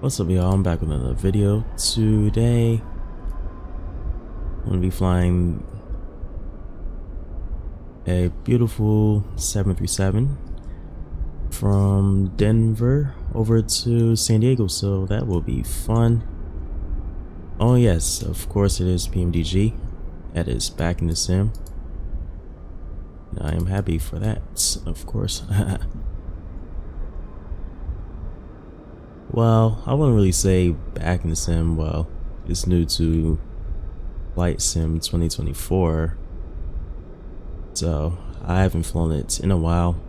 What's up, y'all? I'm back with another video. Today I'm gonna be flying a beautiful 737 from Denver over to San Diego, so that will be fun. Oh yes, of course it is PMDG. That is back in the sim. And I am happy for that, of course. Well, I wouldn't really say back in the sim. Well, it's new to VATSIM 2024, so I haven't flown it in a while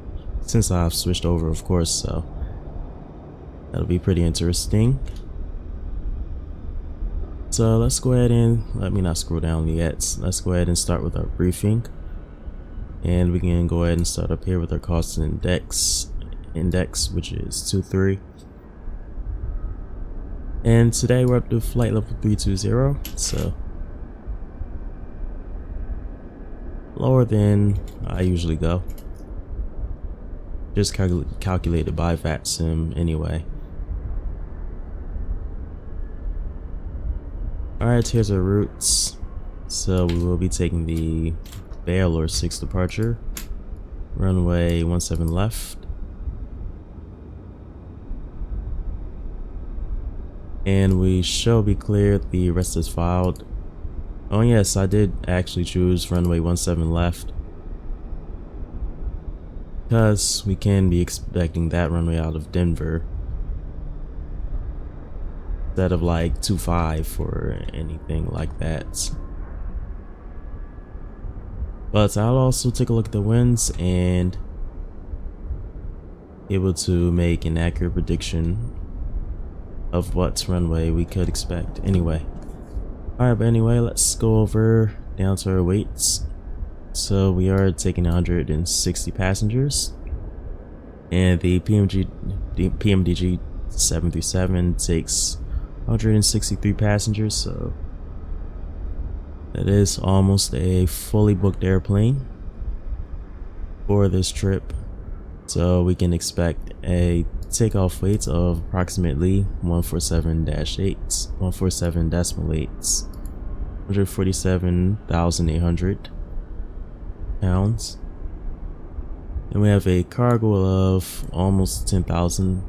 since I've switched over, of course, so that'll be pretty interesting. So let's go ahead and let me not scroll down yet. Let's go ahead and start with our briefing, and we can go ahead and start up here with our cost index, which is 23. And today we're up to flight level 320, so lower than I usually go. Just calculated by VATSIM anyway. Alright, here's our routes. So we will be taking the Baylor 6 departure, runway 17 left. And we shall be cleared. The rest is filed. Oh yes, I did actually choose runway 17 left, because we can be expecting that runway out of Denver instead of like 25 or anything like that. But I'll also take a look at the winds and be able to make an accurate prediction of what runway we could expect anyway. Alright, but anyway, let's go over down to our weights. So we are taking 160 passengers, and the PMDG 737 takes 163 passengers, so that is almost a fully booked airplane for this trip. So we can expect a takeoff weight of approximately 147-8, 147.800 pounds. And we have a cargo of almost 10,000,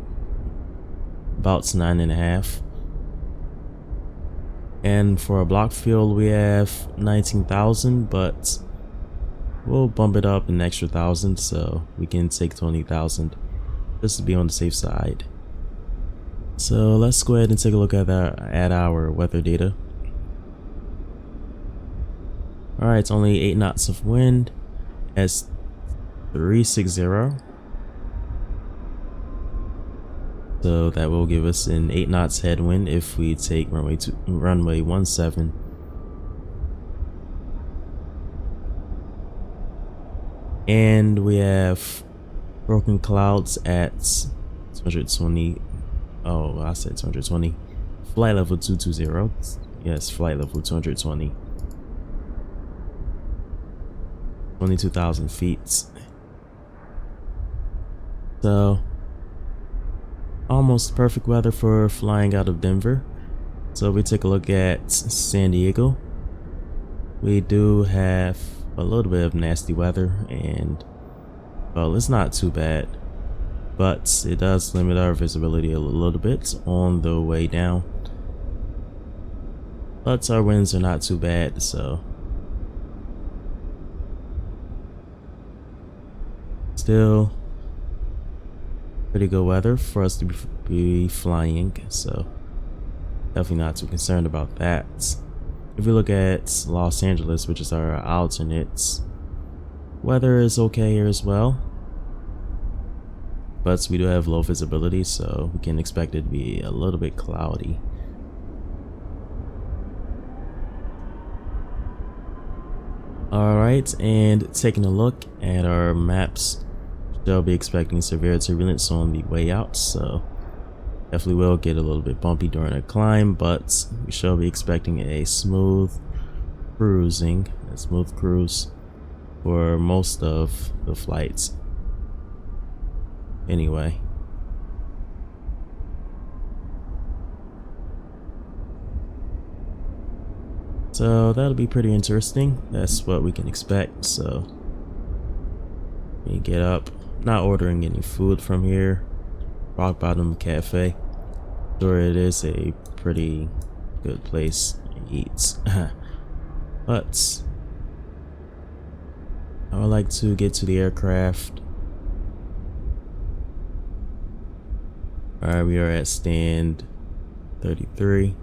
about 9.5. And for a block fuel we have 19,000, but we'll bump it up an extra 1,000, so we can take 20,000 just to be on the safe side. So let's go ahead and take a look at our weather data. Alright, it's only 8 knots of wind at 360. So that will give us an 8 knots headwind if we take runway 17. And we have broken clouds at 220. Oh, I said 220. Flight level 220. Yes, flight level 220. 22,000 feet. So almost perfect weather for flying out of Denver. So if we take a look at San Diego, we do have a little bit of nasty weather, and well, it's not too bad, but it does limit our visibility a little bit on the way down. But our winds are not too bad, so still pretty good weather for us to be flying, so definitely not too concerned about that. If we look at Los Angeles, which is our alternates, weather is okay here as well, but we do have low visibility, so we can expect it to be a little bit cloudy. Alright, and taking a look at our maps, they'll be expecting severe turbulence on the way out, so definitely will get a little bit bumpy during a climb, but we shall be expecting a smooth cruise for most of the flights anyway. So that'll be pretty interesting. That's what we can expect. So we get up. Not ordering any food from here. Rock Bottom Cafe. Sure, it is a pretty good place to eat. But I would like to get to the aircraft. Alright, we are at stand 33.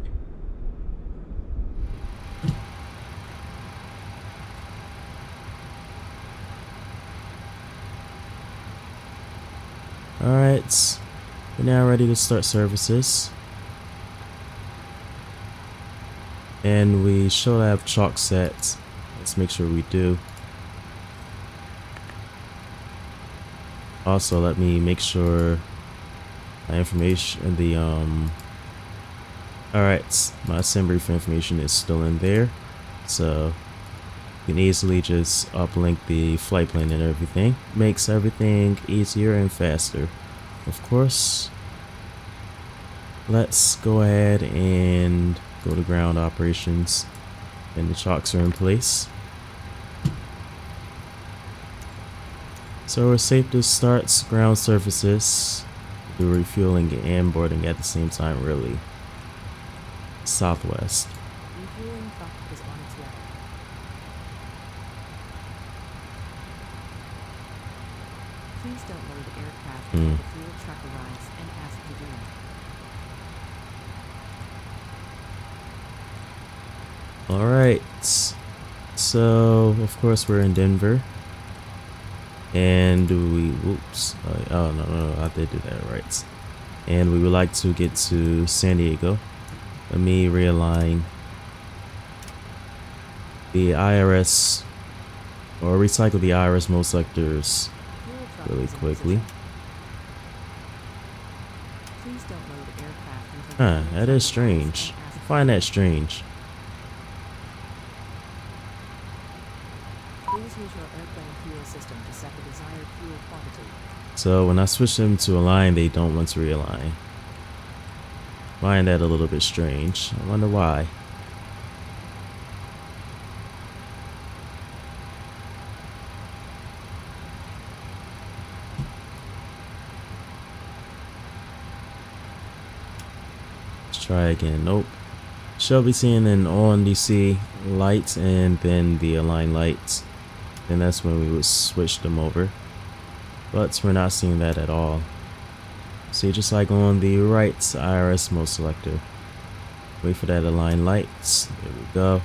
Alright, we're now ready to start services. And we should have chalk sets. Let's make sure we do. Also, let me make sure my information, alright, my sim brief information is still in there. So you can easily just uplink the flight plan and everything. Makes everything easier and faster. Of course, let's go ahead and go to ground operations, and the chalks are in place. So we're safe to start ground surfaces. Do refueling and boarding at the same time, really. Southwest. Refueling truck is on its way. Please don't load the aircraft until the fuel truck arrives and ask to do it. Alright. So, of course, we're in Denver. And we, whoops. Oh, no, I did do that right. And we would like to get to San Diego. Let me realign the IRS, or recycle the IRS mode selectors really quickly. Please don't load the aircraft until Huh, that is strange. I find that strange. Please use your airplane fuel system to set the desired fuel quantity. So when I switch them to align, they don't want to realign. Find that a little bit strange. I wonder why. Let's try again. Nope. Shall be seeing an on DC lights and then the align lights. And that's when we would switch them over. But we're not seeing that at all. See, just like on the right IRS mode selector. Wait for that align lights. There we go.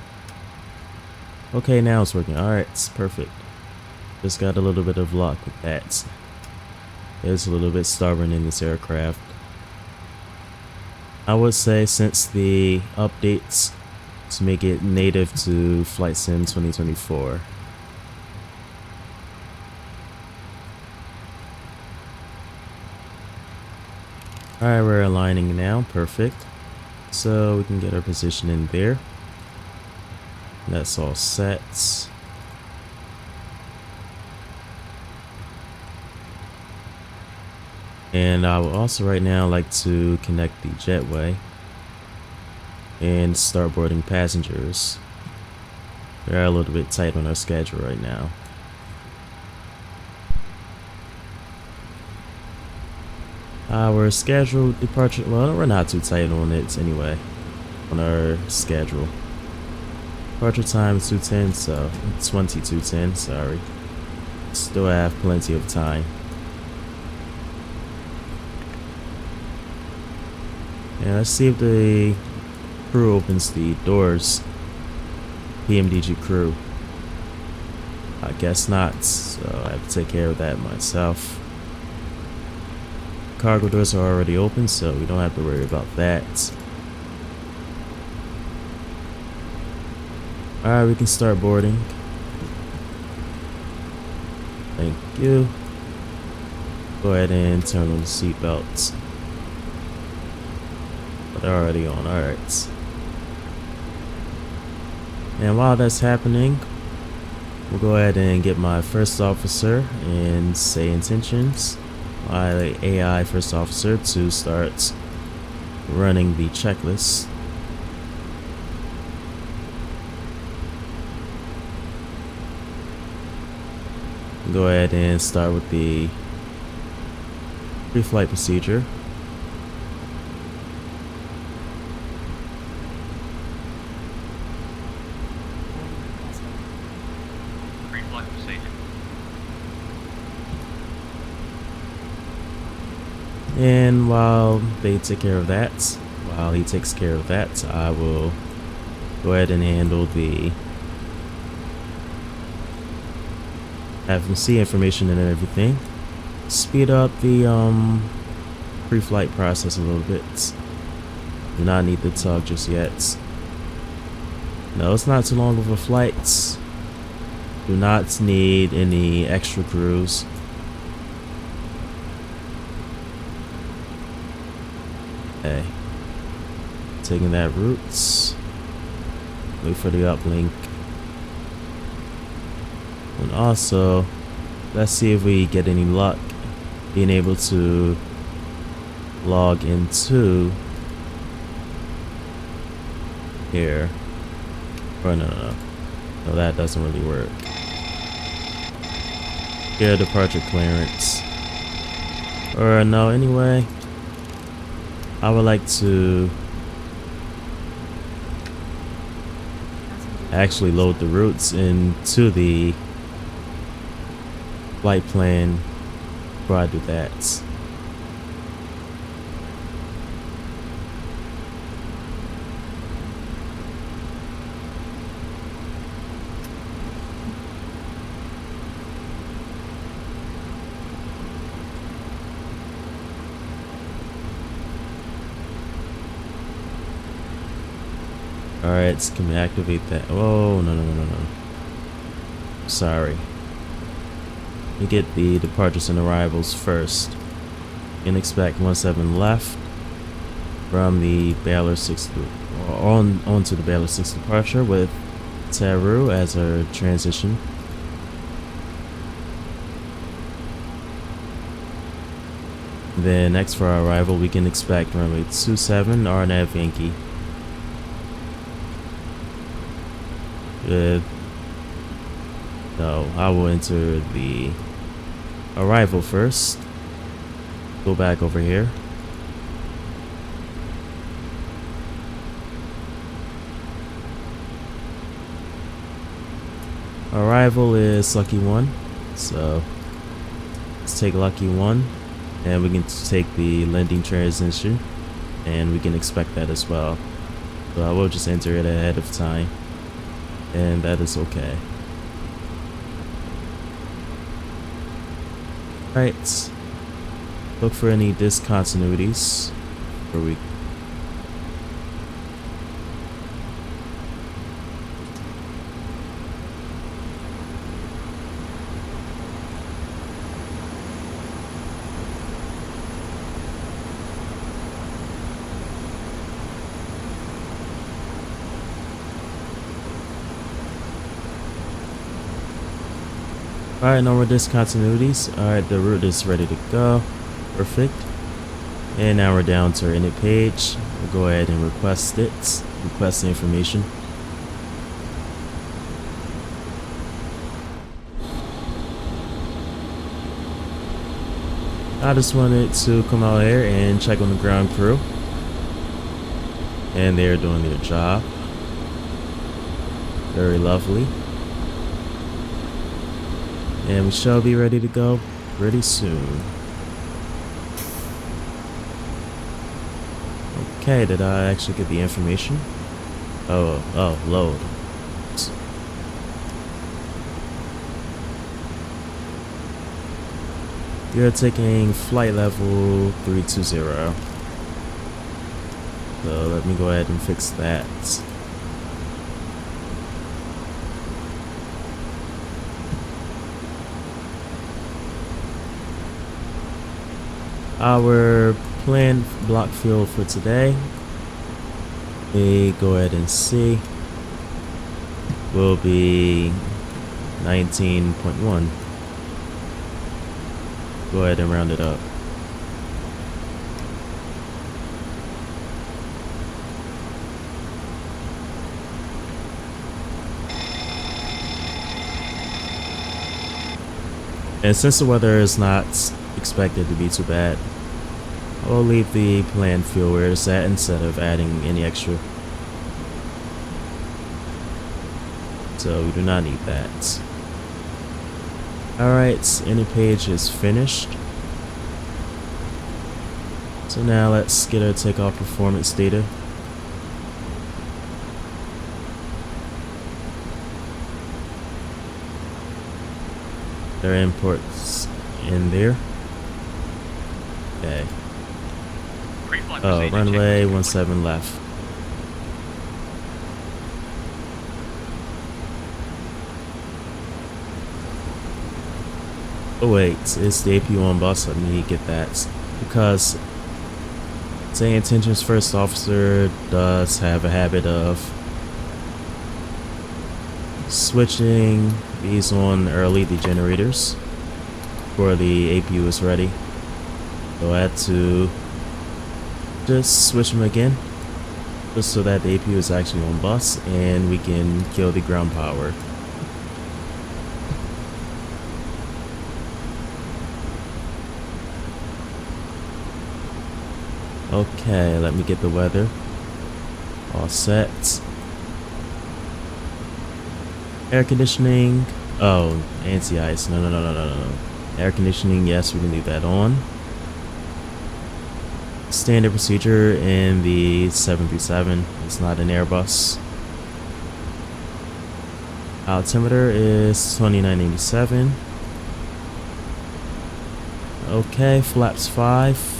Okay, now it's working. Alright, it's perfect. Just got a little bit of luck with that. It's a little bit stubborn in this aircraft. I would say since the updates to make it native to Flight Sim 2024. Alright, we're aligning now. Perfect. So we can get our position in there. That's all set. And I would also right now like to connect the jetway and start boarding passengers. We're a little bit tight on our schedule right now. Our scheduled departure, well, we're not too tight on it anyway, on our schedule. Departure time is 2:10, so 22:10, sorry. Still have plenty of time. Yeah, let's see if the crew opens the doors. PMDG crew. I guess not, so I have to take care of that myself. Cargo doors are already open, so we don't have to worry about that. Alright, we can start boarding. Thank you. Go ahead and turn on the seatbelts. But they're already on, alright. And while that's happening, we'll go ahead and get my first officer and Sayintentions, my AI first officer, to start running the checklist. Go ahead and start with the pre-flight procedure. Pre-flight procedure. And while they take care of that, while he takes care of that, I will go ahead and handle the FMC information and everything. Speed up the pre-flight process a little bit. Do not need the tug just yet. No, it's not too long of a flight. Do not need any extra crews. Okay. Taking that route. Wait for the uplink. And also, let's see if we get any luck being able to log into here. Oh, no, that doesn't really work. Air departure clearance. Or no, anyway, I would like to actually load the routes into the flight plan before I do that. Alright, can we activate that? Oh, no. Sorry. You get the departures and arrivals first. You can expect 17 left from the Baylor 6 onto the Baylor 6 departure with Teru as our transition. Then next for our arrival, we can expect runway 27 RNAV Yankee. No, I will enter the arrival first. Go back over here. Arrival is lucky 1, so let's take lucky 1, and we can take the landing transition, and we can expect that as well. So I will just enter it ahead of time, and that is okay. Right, look for any discontinuities where we Alright, no more discontinuities. Alright, the route is ready to go. Perfect. And now we're down to our init page. We'll go ahead and request it. Request the information. I just wanted to come out here and check on the ground crew. And they're doing their job. Very lovely. And we shall be ready to go pretty soon. Okay, did I actually get the information? Oh, load. You're taking flight level 320. So let me go ahead and fix that. Our planned block fuel for today, we go ahead and see, will be 19.1. Go ahead and round it up. And since the weather is not expected to be too bad, I will leave the planned fuel where it's at instead of adding any extra. So we do not need that. Alright, any page is finished. So now let's get our takeoff performance data. Their imports in there. Okay. Pre-flight Oh, procedure runway checklist 17 left. Oh wait, it's the APU on bus. Let me get that because Sayintentions first officer does have a habit of switching these on early, the generators, before the APU is ready. So I had to just switch them again, just so that the APU is actually on bus and we can kill the ground power. Okay, let me get the weather all set. Air conditioning. Oh, anti-ice. No. Air conditioning, yes, we can leave that on. Standard procedure in the 737. It's not an Airbus. Altimeter is 2987. Okay, flaps 5.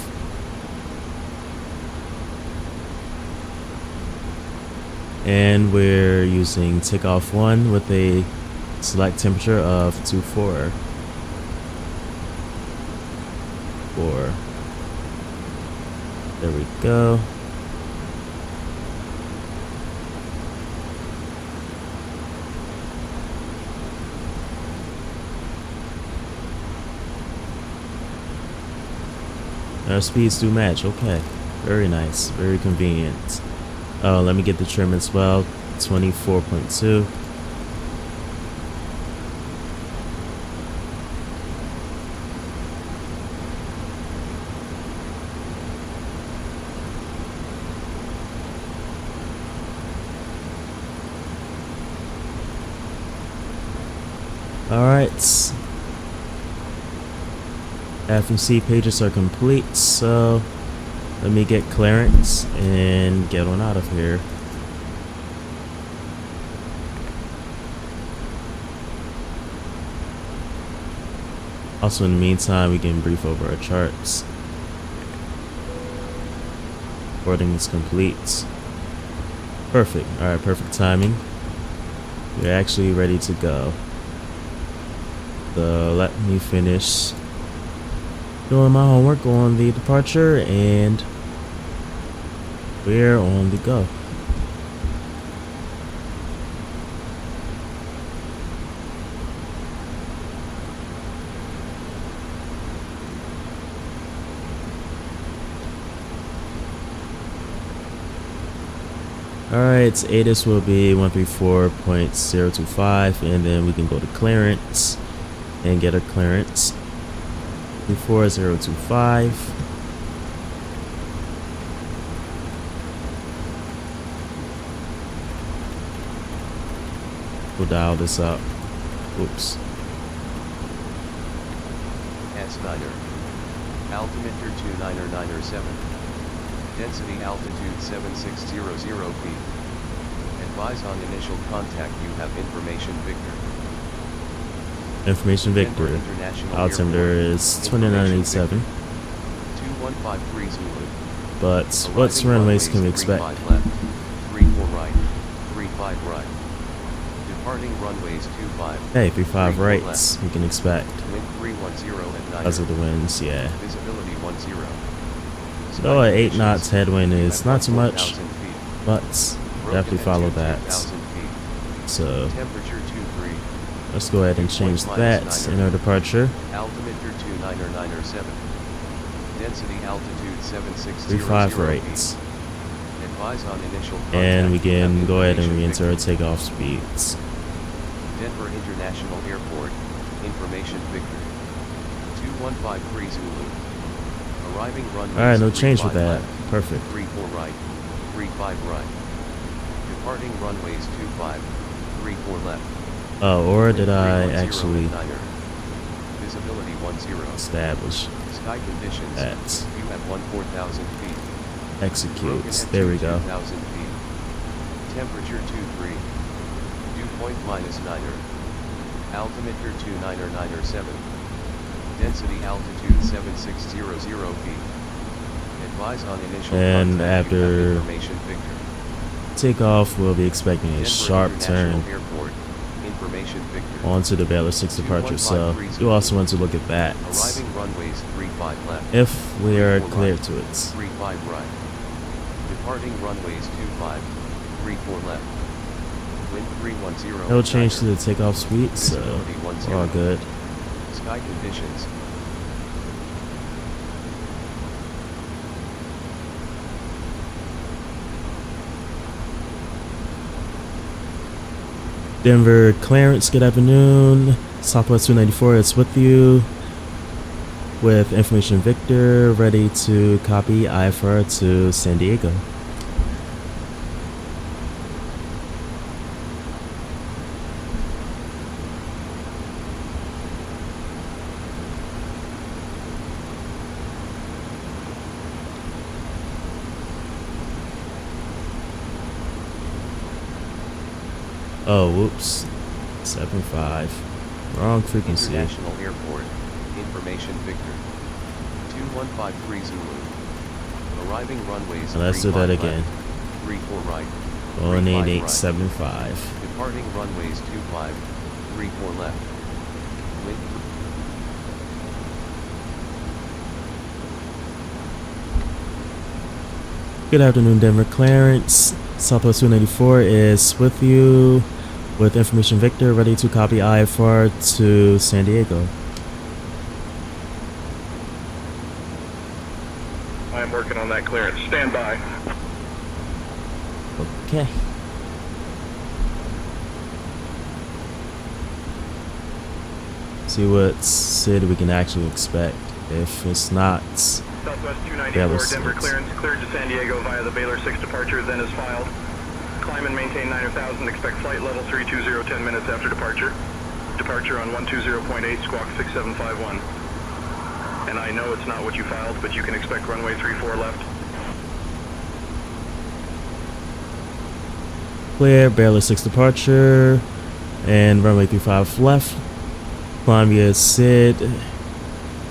And we're using takeoff 1 with a select temperature of 24. There we go. Our speeds do match. Okay, very nice, very convenient. Oh, let me get the trim as well. 24.2. Alright. FMC pages are complete, so let me get clearance and get on out of here. Also, in the meantime, we can brief over our charts. Boarding is complete. Perfect. Alright, perfect timing. We're actually ready to go. So let me finish doing my homework on the departure and we're on the go. Alright, ATIS will be 134.025 and then we can go to clearance and get a clearance. 34025. We'll dial this up. Oops. S9er. Altimeter 29907. Density altitude 7600 feet. Advise on initial contact you have information Victor. Information Victor. Altimeter is 2987. 2153 Zulu. But what runways can we expect? 35 left, 34 right, 35 right. Departing runways 25. Hey, 35 34 rights left. we can expect. Wind 310 at 9. Because of the winds, yeah. Visibility 10. Though at 8 knots headwind is not too much, 4,000 feet. but Broken definitely at follow 2,000 that. feet. So Temperature 23. let's go ahead and change that in our departure. Altimeter 29907. Density altitude 7600 35 feet. rights. Advise on initial And we contact. can go ahead and Information re-enter our takeoff speeds. Denver International Airport. Information Victor. 2153 Zulu. Arriving runway. Alright, no change with that. left, Perfect. 34 right, 35 right. Departing runways 25, 34 left. Oh, or did Wind I 310 actually at 9er. Visibility 10. establish Sky conditions. that? You have 14,000 feet. Broken Executes. at There we go. 2,000 feet. Temperature 23. Dew point -9er. Altimeter 29er 97. Density altitude 7600 feet. Advise on initial And contact. You have after information Victor. takeoff, we'll be expecting a Denver sharp International turn Airport. Information Victor. onto the Baylor 6 departure, so you also want to look at that Arriving runways 35 left. if we are 34 clear right, to it. 35 right. Departing runways 25, 34 left. Wind 310. No change to the takeoff suite, so Visibility 10. we're all good. Sky conditions. Denver clearance, good afternoon. Southwest 294 is with you with information Victor, ready to copy IFR to San Diego. Oh, whoops. 75. Wrong frequency. International Airport. Information Victor. 2153 Zulu. Arriving runways. Now let's do that 35 again. left, 34 right. 18875. Departing runways 25, 34 left. Wind. Good afternoon, Denver clearance. Southwest 294 is with you with information Victor, ready to copy IFR to San Diego. I am working on that clearance. Stand by. Okay. See what city we can actually expect. If it's not Southwest Baylor 294, Denver 6. clearance cleared to San Diego via the Baylor 6 departure, then is filed. Climb and maintain 9,000, expect flight level 320 10 minutes after departure. Departure on 120.8, squawk 6751. And I know it's not what you filed, but you can expect runway 34 left. clear, Baylor 6 departure, and runway 35 left. Climb via SID.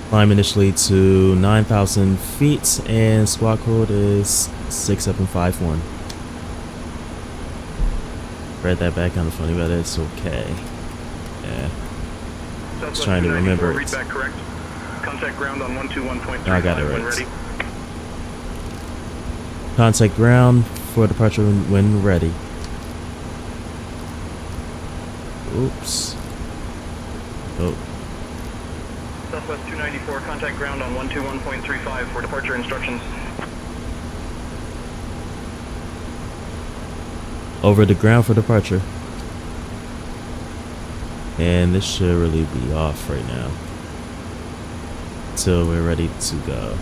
Climb initially to 9,000 feet, and squawk code is 6751. Read that back kind of funny, but it's okay. Yeah. Southwest Trying to 294, remember it. read back correct. Contact ground on 121.35 I got it when right. ready. Contact ground for departure when ready. Oops. Oh. Southwest 294, contact ground on 121.35 for departure instructions. Over the ground for departure. And this should really be off right now. Till we're ready to go.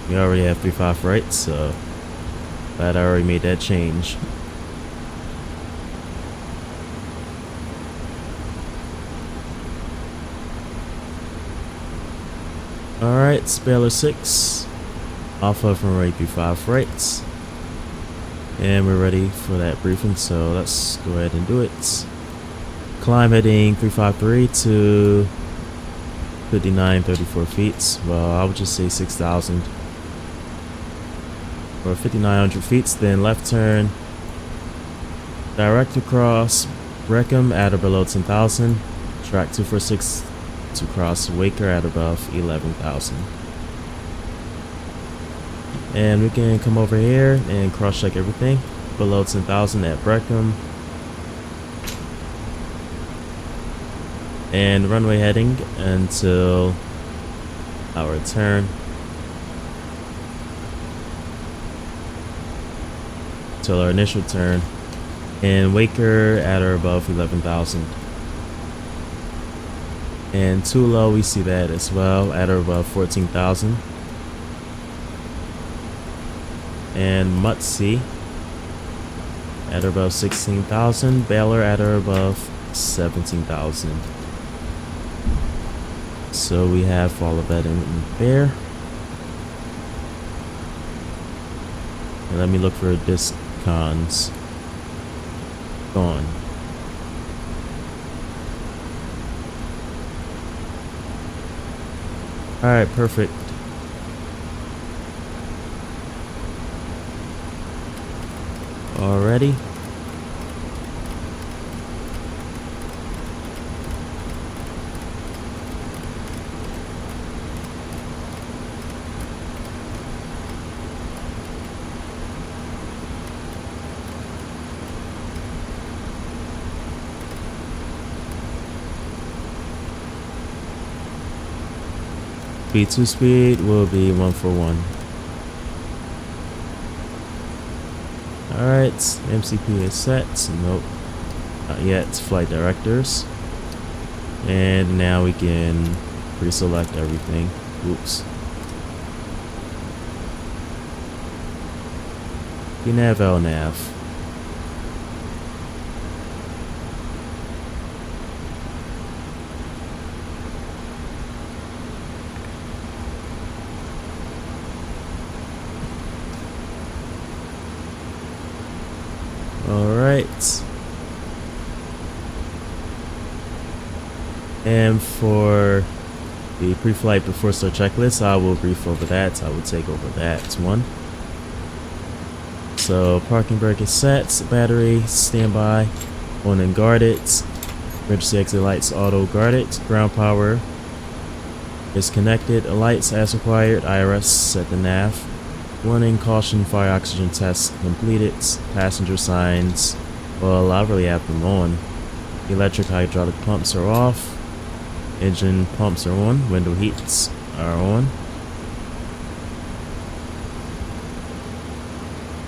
We already have 35 right, so glad I already made that change. Alright, Baylor 6. Off of runway 35 right. And we're ready for that briefing, so let's go ahead and do it. Climb heading 353 to 5934 feet. Well, I would just say 6,000. Or 5,900 feet, then left turn. Direct across Breckham at or below 10,000. Track 246 to cross Waker at above 11,000. And we can come over here and cross check everything. Below 10,000 at Breckham. And runway heading until our turn. Till our initial turn. And Waker at or above 11,000. And too low, we see that as well at or above 14,000. And Mutsi at or above 16,000. Baylor at or above 17,000. So we have all of that in there. And let me look for discons. Gone. Alright, perfect. Already. B2 speed will be 1 for 1. Alright, MCP is set. Nope. Not yet. Flight directors. And now we can pre-select everything. Oops. Nav LNAV. Alright. And for the pre-flight before start checklist, I will brief over that. I will take over that one. So parking brake is set, battery standby, on and guarded, emergency exit lights auto guarded, ground power is connected, lights as required, IRS set the nav. Warning, caution, fire oxygen test completed. Passenger signs. Well, I really have them on. Electric hydraulic pumps are off. Engine pumps are on. Window heats are on.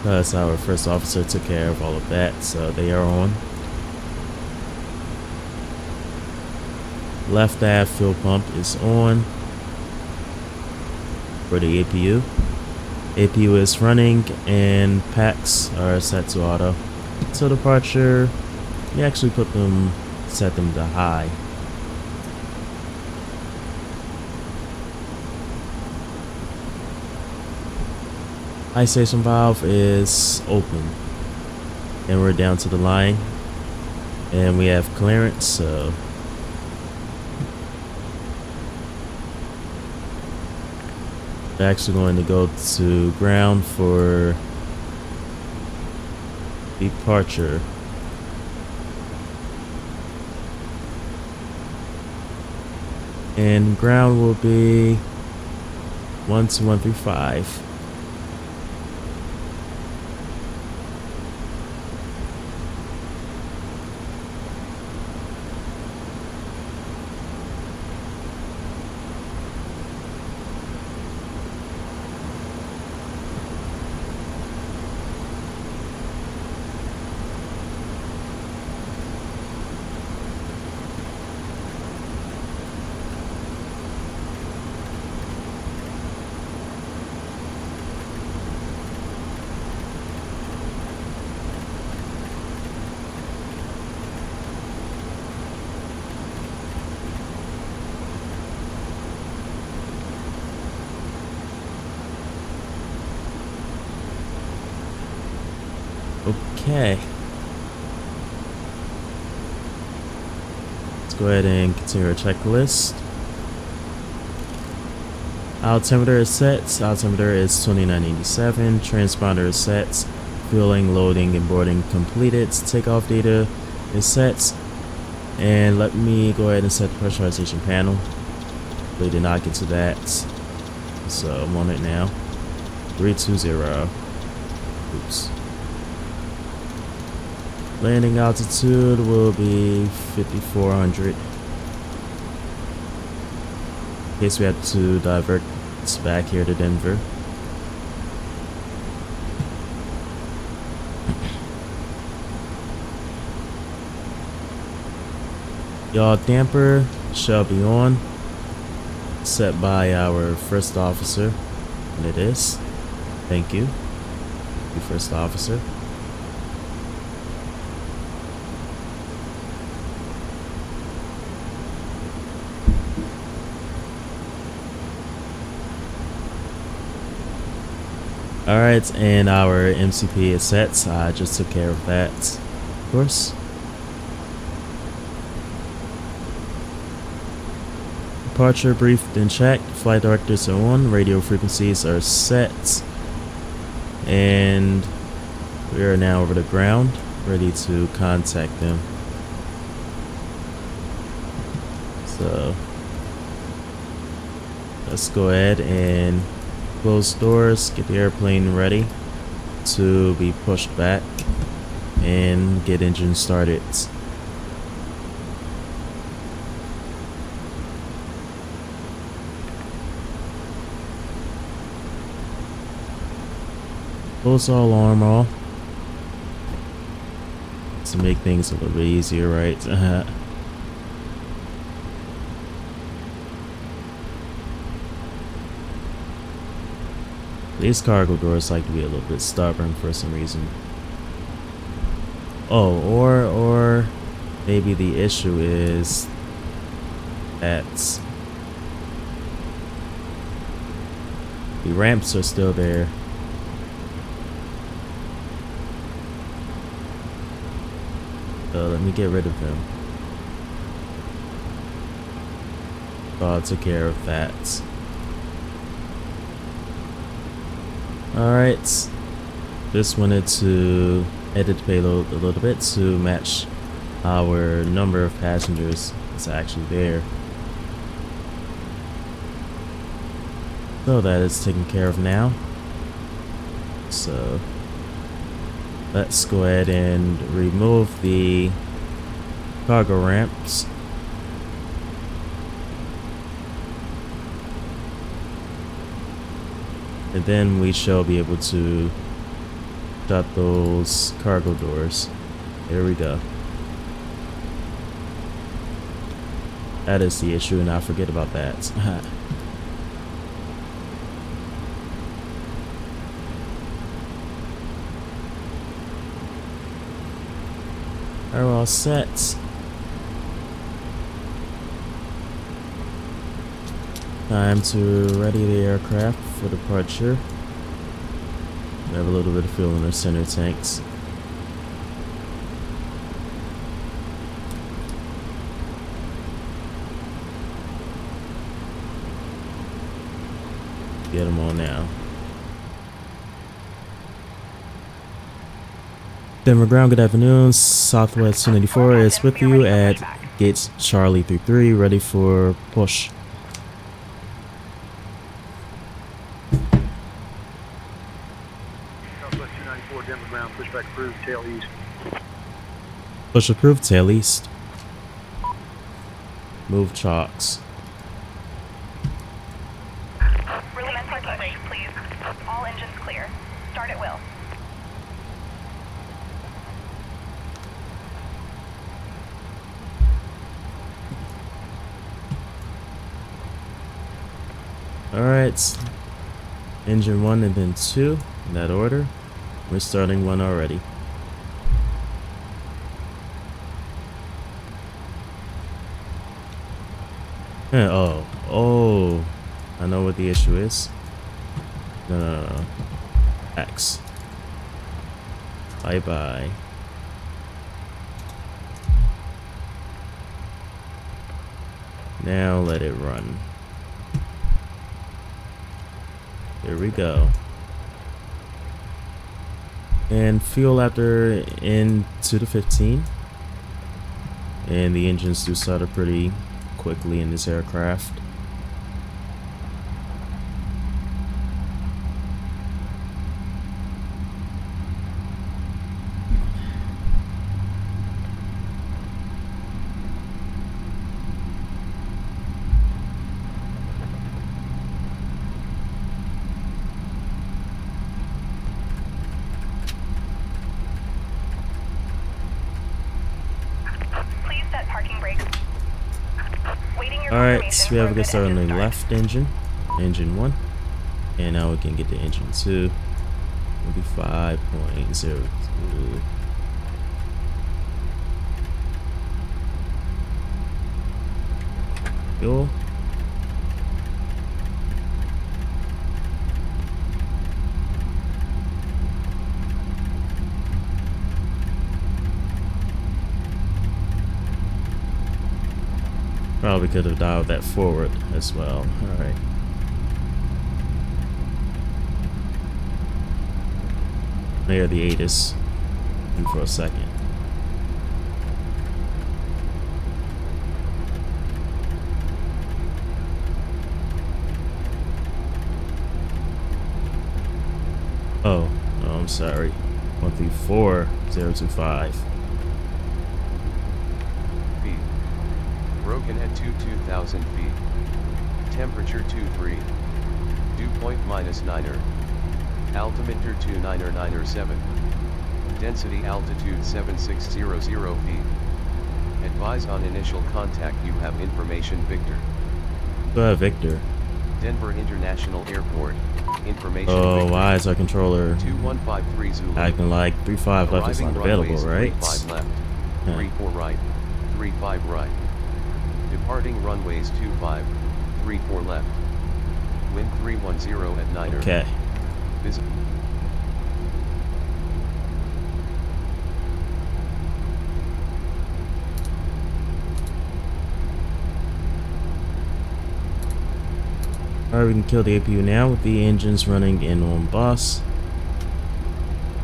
Plus, our first officer took care of all of that, so they are on. Left aft fuel pump is on for the APU. APU is running and packs are set to auto. So departure, we actually set them to high. High station valve is open. And we're down to the line. And we have clearance, so we're actually going to go to ground for departure. And ground will be 12135. Okay. Let's go ahead and continue our checklist. Altimeter is set. Altimeter is 2987. Transponder is set. Fueling, loading, and boarding completed. Takeoff data is set. And let me go ahead and set the pressurization panel. We did not get to that. So I'm on it now. 320. Oops. Landing altitude will be 5,400. In case we have to divert back here to Denver. Y'all, damper shall be on, set by our first officer, and it is. Thank you, first officer. Alright, and our MCP is set. I just took care of that, of course. Departure briefed and checked. Flight directors are on. Radio frequencies are set. And we are now over the ground, ready to contact them. So let's go ahead and close doors, get the airplane ready to be pushed back, and get engine started. Close our alarm off to make things a little bit easier, right? These cargo doors like to be a little bit stubborn for some reason. Oh, or maybe the issue is that the ramps are still there. So let me get rid of them. So I took care of that. Alright, just wanted to edit the payload a little bit to match our number of passengers that's actually there. So that is taken care of now. So let's go ahead and remove the cargo ramps. And then we shall be able to shut those cargo doors. There we go. That is the issue, and I forget about that. Alright, we're all set. Time to ready the aircraft for departure. We have a little bit of fuel in our center tanks. Get them all now. Denver ground, good afternoon. Southwest 294 is with you at gates Charlie 33, ready for push. Southwest 294, Denver ground, pushback approved, tail east. Push approved, tail east. Move chalks. Release parking brake, please. All engines clear. Start at will. Alright. Engine 1 and then 2 in that order. We're starting 1 already. Oh, I know what the issue is. No. X. Bye. Now let it run. There we go. And fuel after into the 15. And the engines do start up pretty quickly in this aircraft. Please set parking brakes. Wait Alright, so we have a good start on the left engine. Engine 1. And now we can get to engine 2. It'll be 5.02. Fuel. Probably could have dialed that forward as well. Alright. There the 8 is in for a second. Oh, no, I'm sorry. 134025. Feet. Broken at 2,000 feet. Temperature 23. Dew point -9er. Altimeter 29997. Density altitude 7600 feet. Advise on initial contact you have information Victor. Go ahead, Victor. Denver International Airport. Information Oh, Victor. why is our controller 2153 Zulu. acting like 35 left is Arriving not available, runways right? 35 left, Huh. 34 right, 35 right. Departing runways 25, 34 left. Wind 310 at 9er. Okay. Visit. Alright, we can kill the APU now with the engines running in on boss.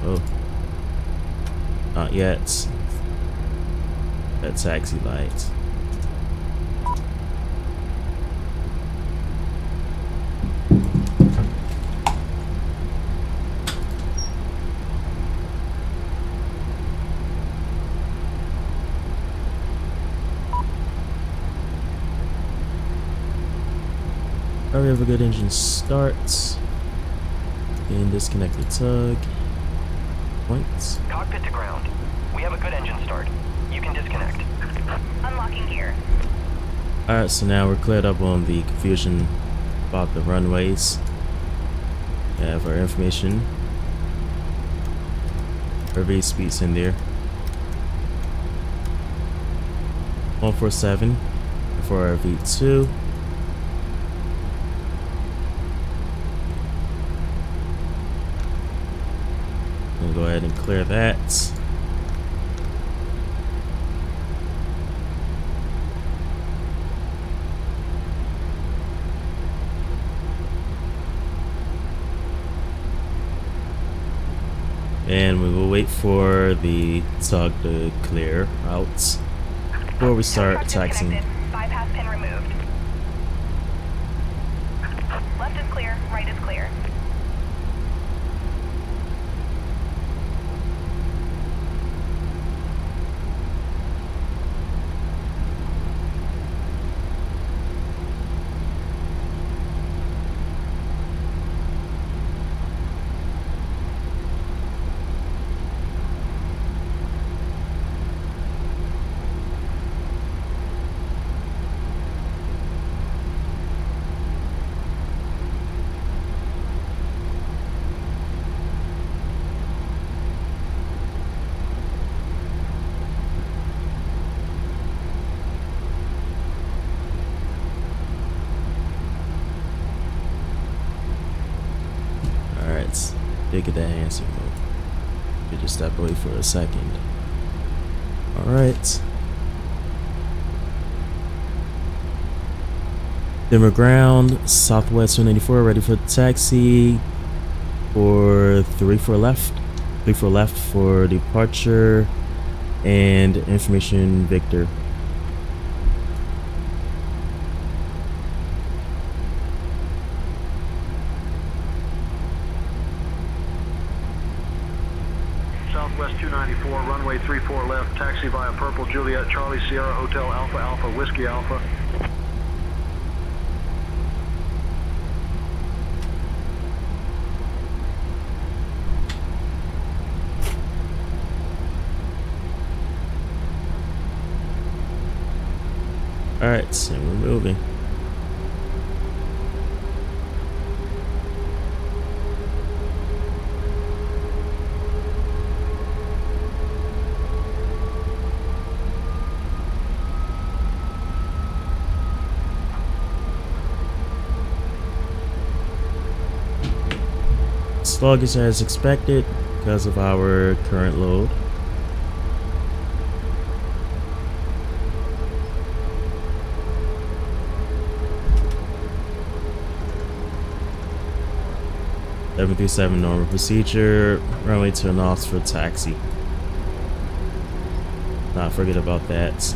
Oh. Not yet. That taxi light. Alright, we have a good engine start. And disconnect the tug. Points. Cockpit to ground. We have a good engine start. You can disconnect. Unlocking gear. Alright, so now we're cleared up on the confusion about the runways. We have our information. Our V speeds in there. 147 for our V2. We'll go ahead and clear that. And we will wait for the tug to clear out before we start Truck taxiing. disconnected. Bypass pin removed. Left is clear, right is clear. Alright, did get that answer mode. You just step away for a second. Alright. Denver ground, Southwest 184, ready for taxi. For 34 left. 34 left for departure. And information Victor. Southwest 294, runway 34 left, taxi via Purple Juliet, Charlie Sierra Hotel Alpha Alpha, Whiskey Alpha. Alright, and we're moving. Sluggish as expected because of our current load. (737) normal procedure, runway turn off for taxi. Not forget about that.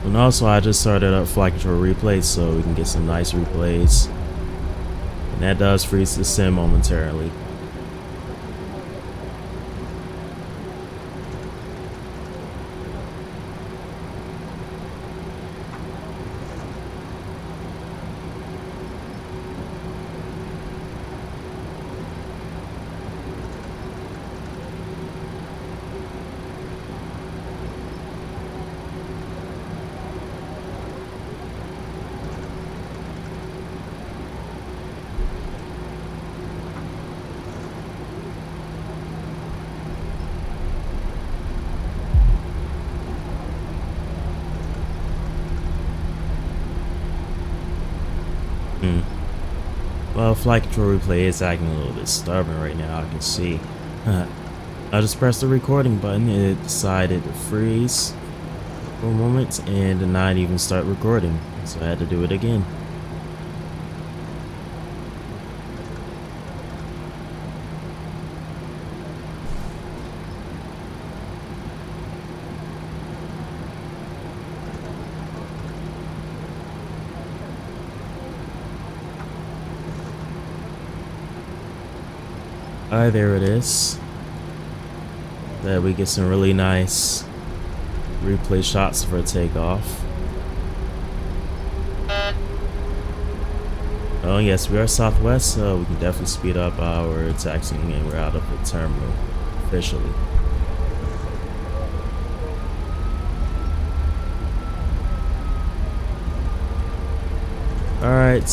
And also, I just started up flight control replays so we can get some nice replays. And that does freeze the sim momentarily. Well, flight control replay is acting a little bit stubborn right now, I can see. I just pressed the recording button and it decided to freeze for a moment and not even start recording, so I had to do it again. Alright, there it is. There we get some really nice replay shots for takeoff. Oh yes, we are Southwest, so we can definitely speed up our taxiing and we're out of the terminal officially. Alright,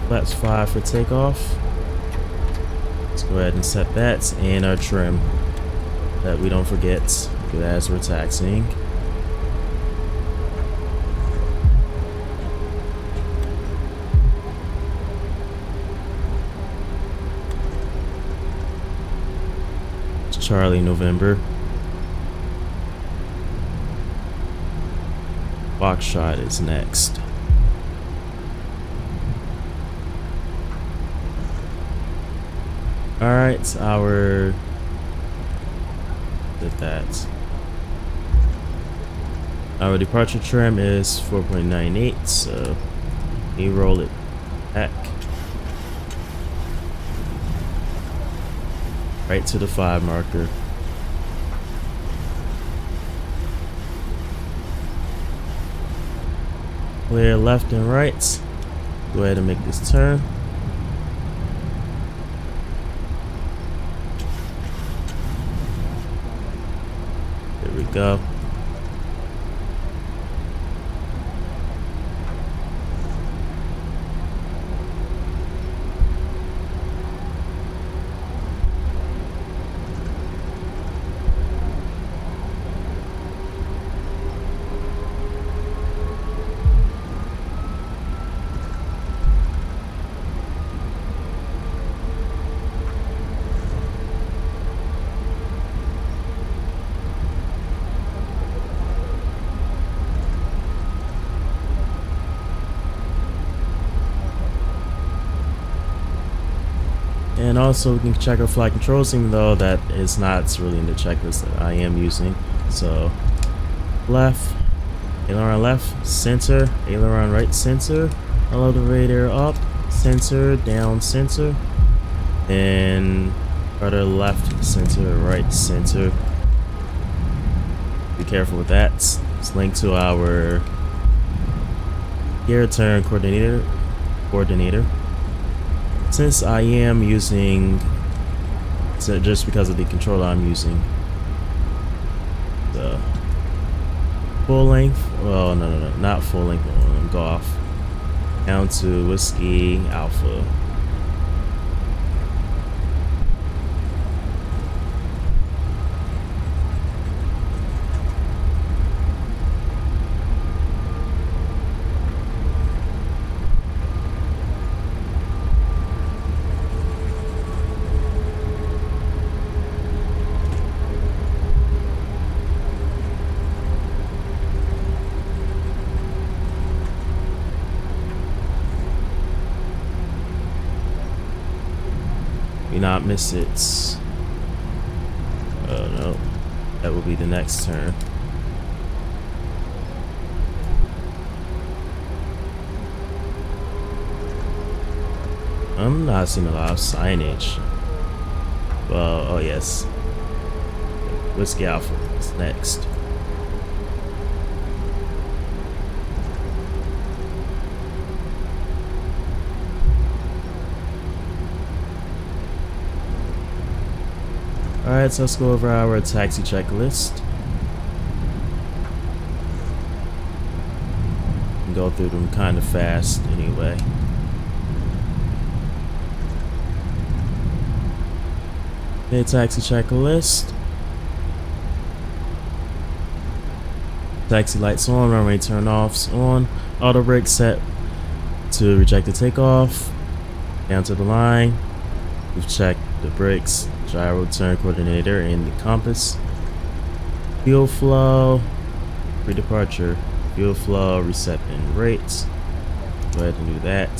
flaps 5 for takeoff. Let's go ahead and set that and our trim that we don't forget as we're taxiing. Charlie November. Foxtrot is next. Alright, our departure trim is 4.98, so we roll it back right to the 5 marker. Clear left and right. Go ahead and make this turn. There we go. And also we can check our flight controls, even though that is not really in the checklist that I am using. So left, aileron left, center, aileron right, center, elevator up, center, down, center, and rudder left, center, right, center. Be careful with that. It's linked to our gear turn coordinator. Since I am using, so just because of the controller I'm using, the full length, well, no, not full length, golf, down to Whiskey Alpha. Do not miss it. Oh no, that will be the next turn. I'm not seeing a lot of signage. Well, oh yes, Whiskey Alpha is next. Alright, so let's go over our taxi checklist. And go through them kind of fast anyway. Okay, taxi checklist. Taxi lights on, runway turn offs on, auto brake set to reject the takeoff. Down to the line. We've checked the brakes, gyro turn coordinator, and the compass. Fuel flow, pre-departure, fuel flow, reset and rates. Go ahead and do that.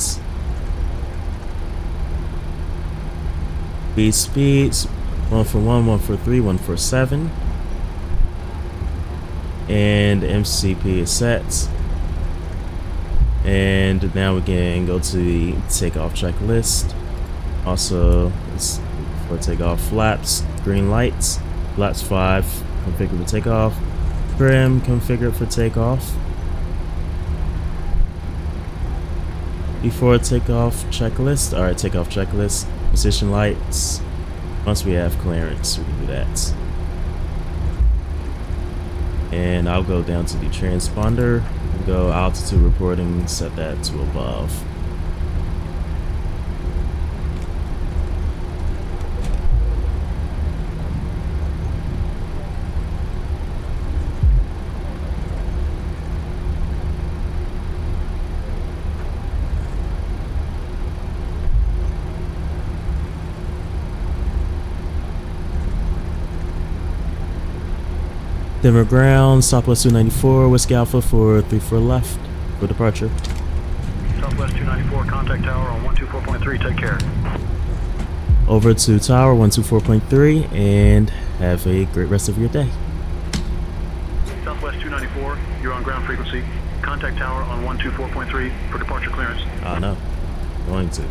Speeds, 141, 143, 147. And MCP is set. And now we can go to the takeoff checklist. Also, it's for takeoff flaps, green lights, flaps 5, configured for takeoff, trim, configured for takeoff. Before takeoff checklist, alright, takeoff checklist, position lights. Once we have clearance, we can do that. And I'll go down to the transponder, go altitude reporting, set that to above. Denver ground, Southwest 294, Whiskey Alpha for 34 left for departure. Southwest 294, contact tower on 124.3, take care. Over to tower 124.3 and have a great rest of your day. Southwest 294, you're on ground frequency. Contact tower on 124.3 for departure clearance. Oh no, going to.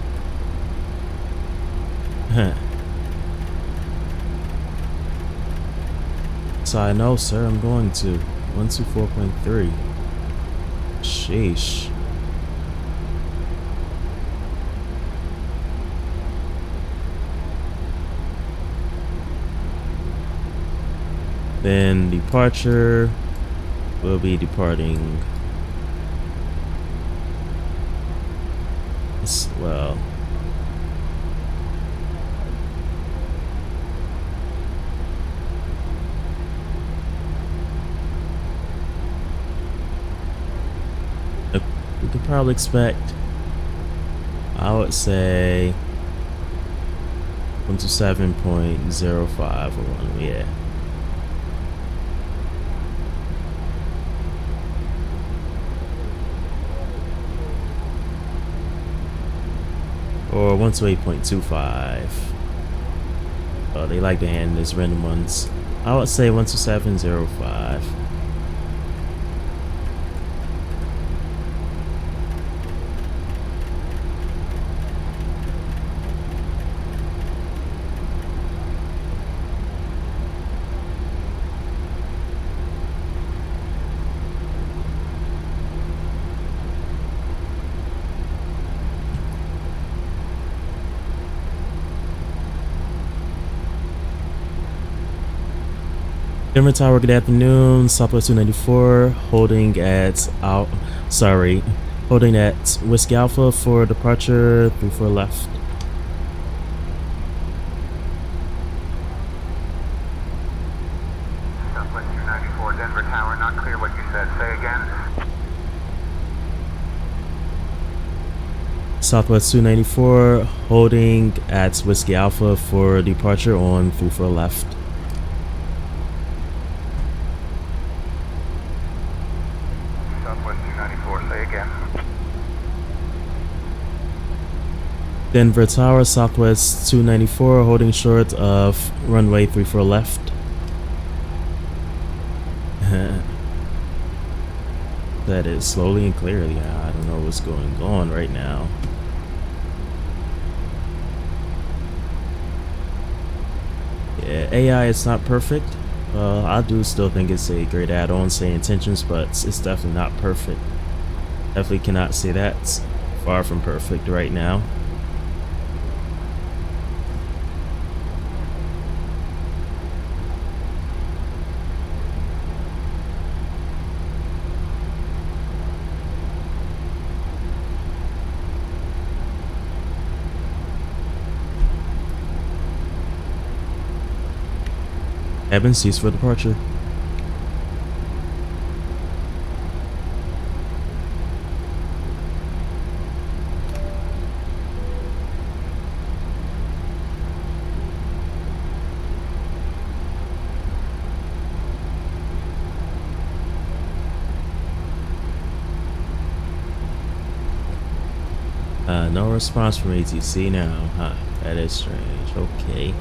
So I know, sir, I'm going to 124.3. Sheesh. Then departure will be departing. Well, we could probably expect, I would say 127.05 or 1, yeah. Or or 128.25. Oh, they like to hand this random ones. I would say 127.05. Denver Tower, good afternoon. Southwest 294, holding at Whiskey Alpha for departure 34 left. Southwest 294, Denver Tower, not clear what you said. Say again. Southwest 294, holding at Whiskey Alpha for departure on 34 left. Southwest 294, say again. Denver Tower, Southwest 294, holding short of runway 34 left. That is slowly and clearly. I don't know what's going on right now. Yeah, AI is not perfect. I do still think it's a great add-on, Sayintentions, but it's definitely not perfect. Definitely cannot say that. It's far from perfect right now. Cabin ceased for departure. No response from ATC now, huh? That is strange. Okay.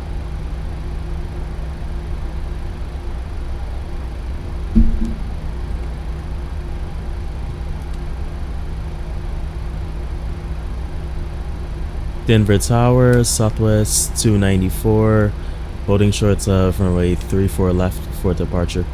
Denver Tower, Southwest 294, holding short of runway 34 left for departure.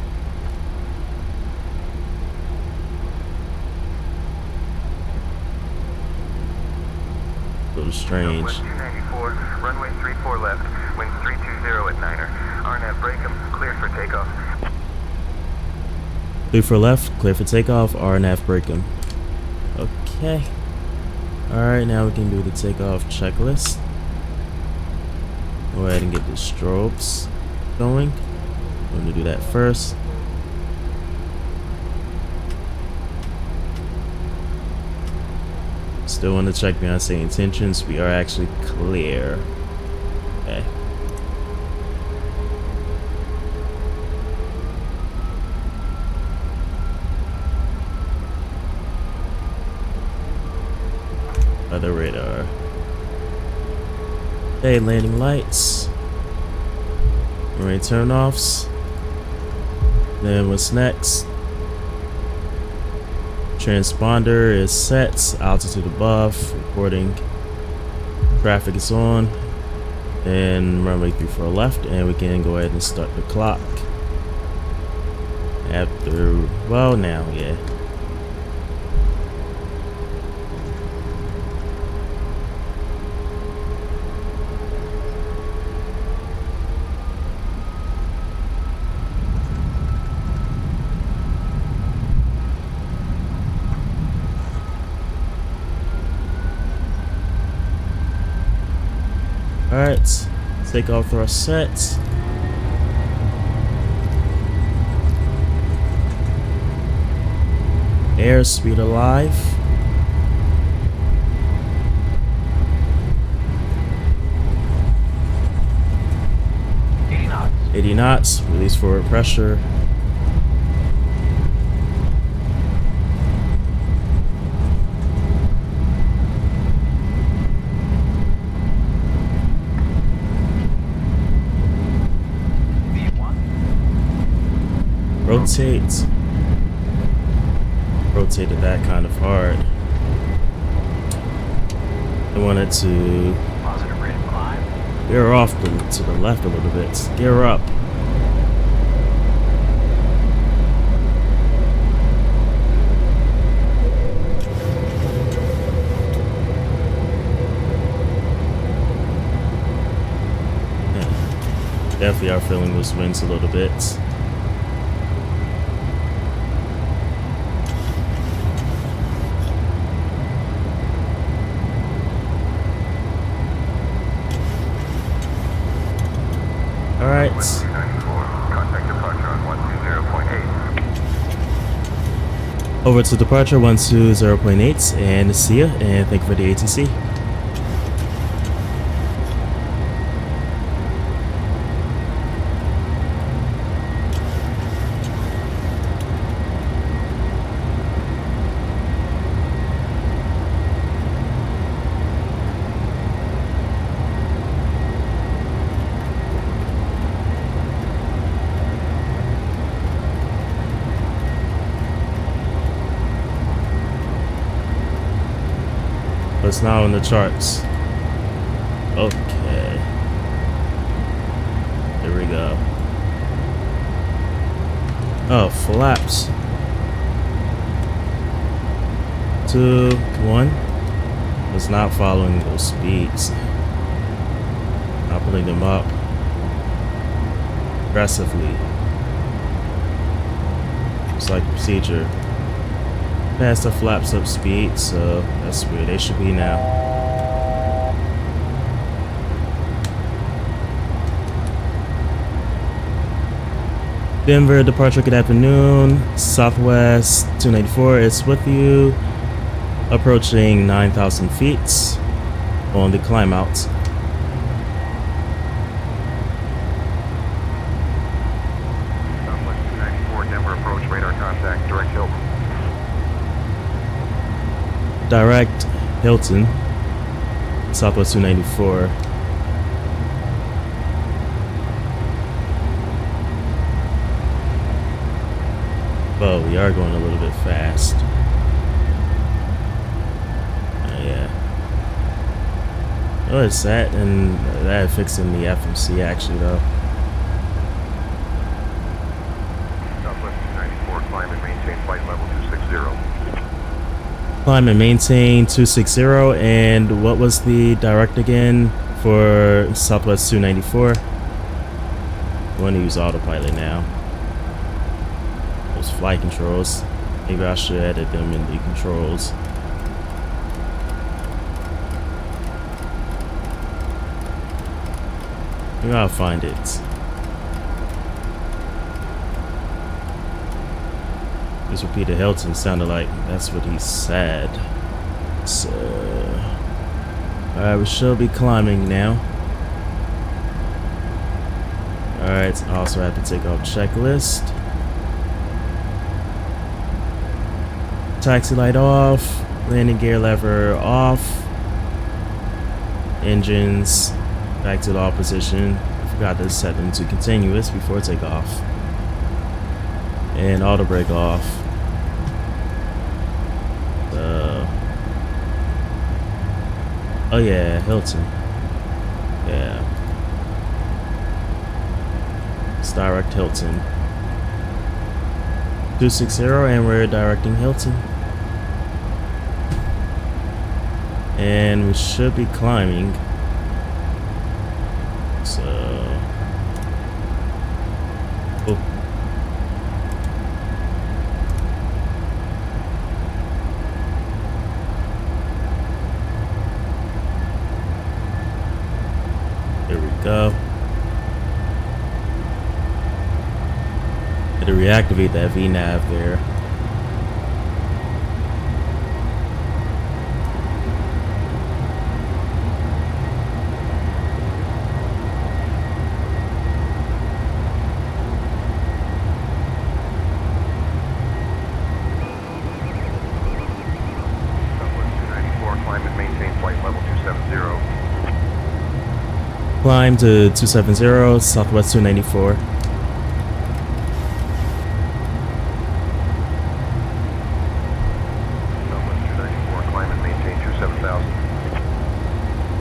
A little strange. Southwest 294, runway 34 left, winds 320 at Niner. RNAV Breakham, cleared for takeoff. 34 left, clear for takeoff, RNAV Breakham. Okay. Alright, now we can do the takeoff checklist. Go ahead and get the strobes going. I'm going to do that first. Still want to check beyond Sayintentions. We are actually clear. Okay. Other radar. Okay, landing lights. Runway turn-offs. Then what's next? Transponder is set. Altitude above. Reporting. Traffic is on. And runway 34 left. And we can go ahead and start the clock. After, well, now, yeah. Alright, takeoff thrust set. Airspeed alive. knots. 80 knots, release forward pressure. Rotate. Rotated that kind of hard. I wanted to Positive rate of climb. gear off to the left a little bit. Gear up. Yeah. Definitely are feeling those winds a little bit. Alright. Contact departure on 120.8. Over to departure 120.8 and see ya, and thank you for the ATC. It's now in the charts. Okay. Here we go. Oh, flaps. 2, 1. It's not following those speeds. Not putting them up aggressively. It's like procedure. Past the flaps up speed, so that's where they should be now. Denver departure, good afternoon. Southwest 294 is with you. Approaching 9,000 feet on the climb out. Southwest 294, Denver approach, radar contact, direct Hilton. Direct Hilton, Southwest 294. Well, we are going a little bit fast. Yeah. Oh, it's that and that fixing the FMC actually though. Southwest 294, climb and maintain flight level 260. Climb and maintain 260, and what was the direct again for Southwest 294? I want to use autopilot now. Those flight controls. Maybe I should edit them in the controls. Maybe I'll find it. This repeated Hilton sounded like that's what he said. So, alright, we should be climbing now. Alright, also have to take off checklist. Taxi light off, landing gear lever off, engines back to the off position. I forgot to set them to continuous before takeoff. And auto brake off. Oh yeah, Hilton. Yeah. It's direct Hilton. 260 and we're directing Hilton. And we should be climbing. So oh. Here we go. It'll reactivate that VNav there. Climb to 270, Southwest 294.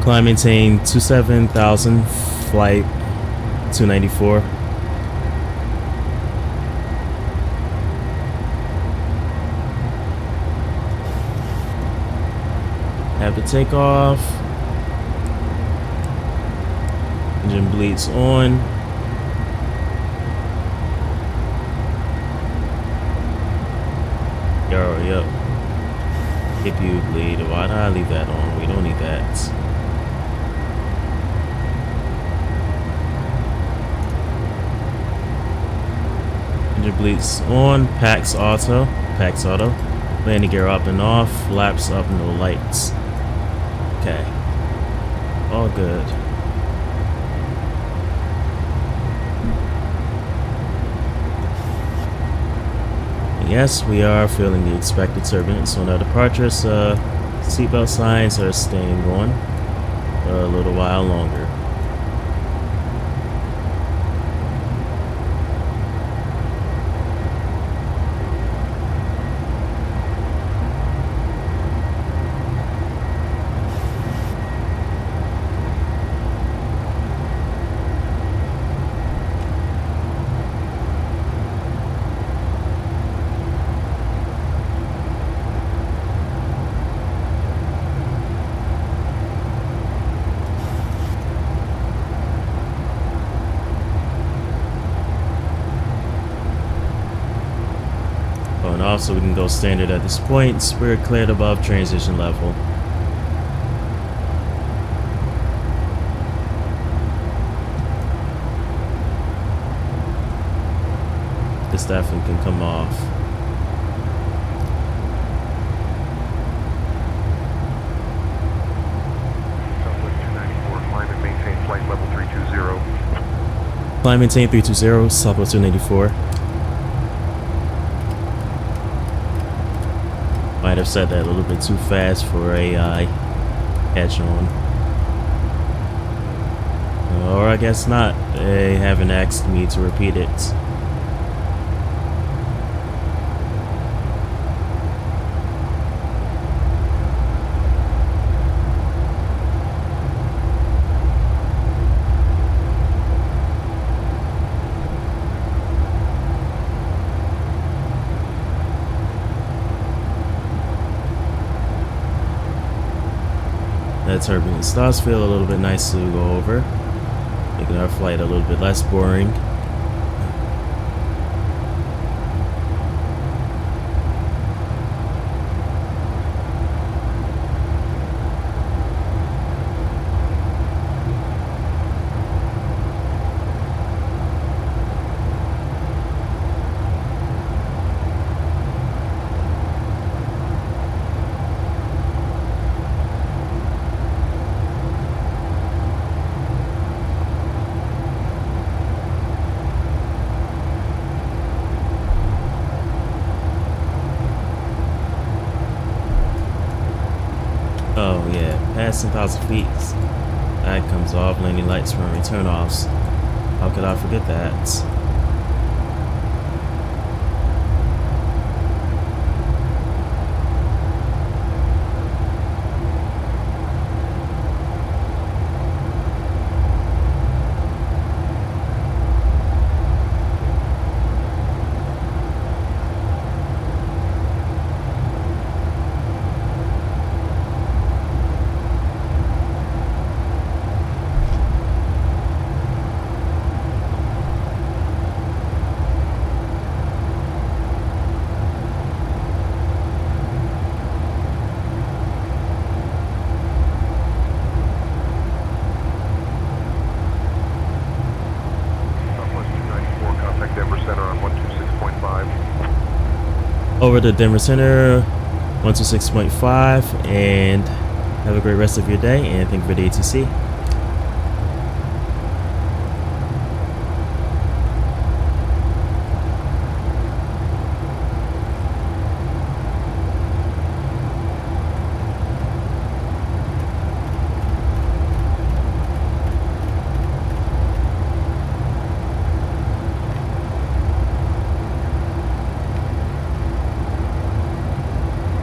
Climb maintain 27,000, flight 294. Have to take off. Engine bleeds on. Yo. If you bleed, why did I leave that on? We don't need that. Engine bleeds on. Packs auto. Landing gear up and off. Flaps up, no lights. Okay. All good. Yes, we are feeling the expected turbulence on our departure, so seatbelt signs are staying on for a little while longer. And also we can go standard at this point. We're cleared above transition level. This definitely can come off. Southwest 294, climb and maintain flight level 320. Climb maintain 320, Southwest 294. Might have said that a little bit too fast for AI catch on. Or I guess not. They haven't asked me to repeat it. That turbulence does feel a little bit nice to go over, making our flight a little bit less boring. Oh yeah, past 10,000 feet. That comes off, landing lights from return offs. How could I forget that? Over to Denver Center, 126.5, and have a great rest of your day, and thank you for the ATC.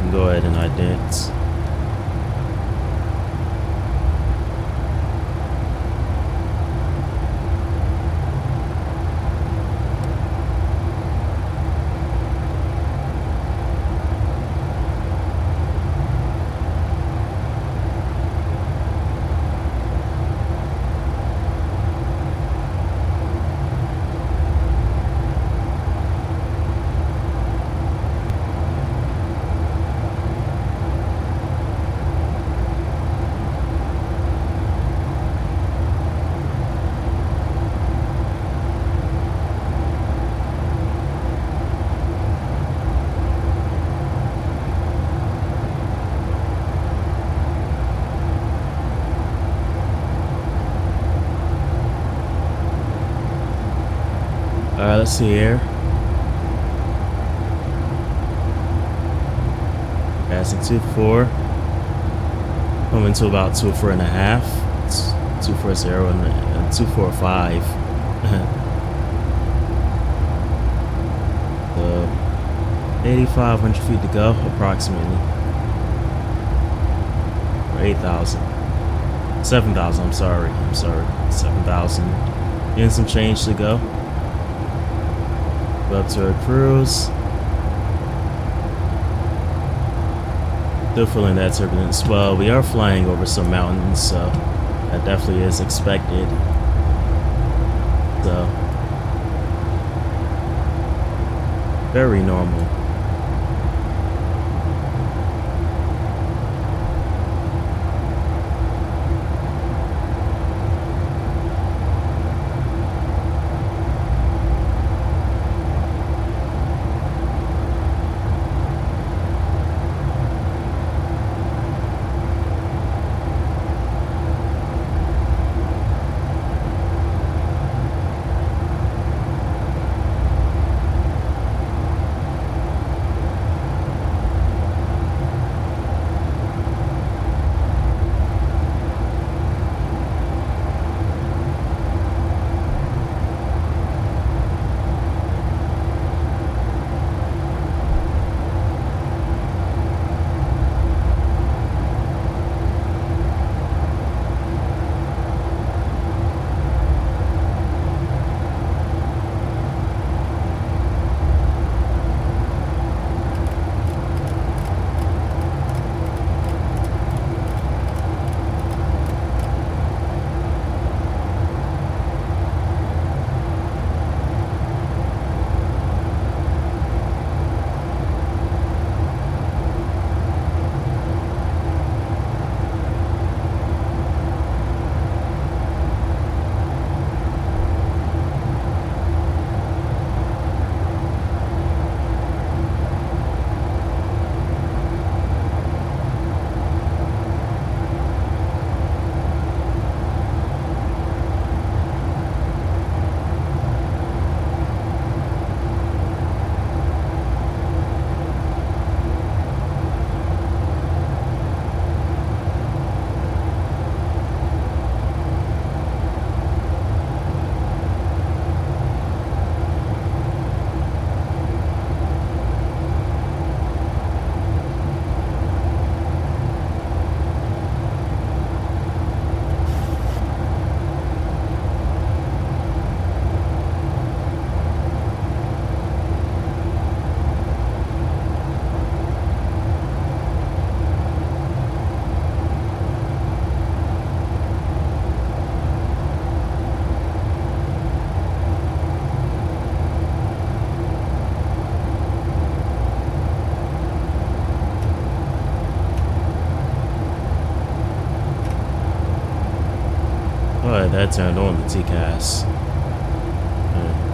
Go ahead and ident. Alright, let's see here. Passing 2-4. Coming to about 2-4.5. 240 and 245. So 8,500 feet to go, approximately. Or 8,000. 7,000, I'm sorry. 7,000. And some change to go. Go up to our cruise. Still feeling that turbulence. Well, we are flying over some mountains, so that definitely is expected. So, very normal. Oh, that turned on the TCAS.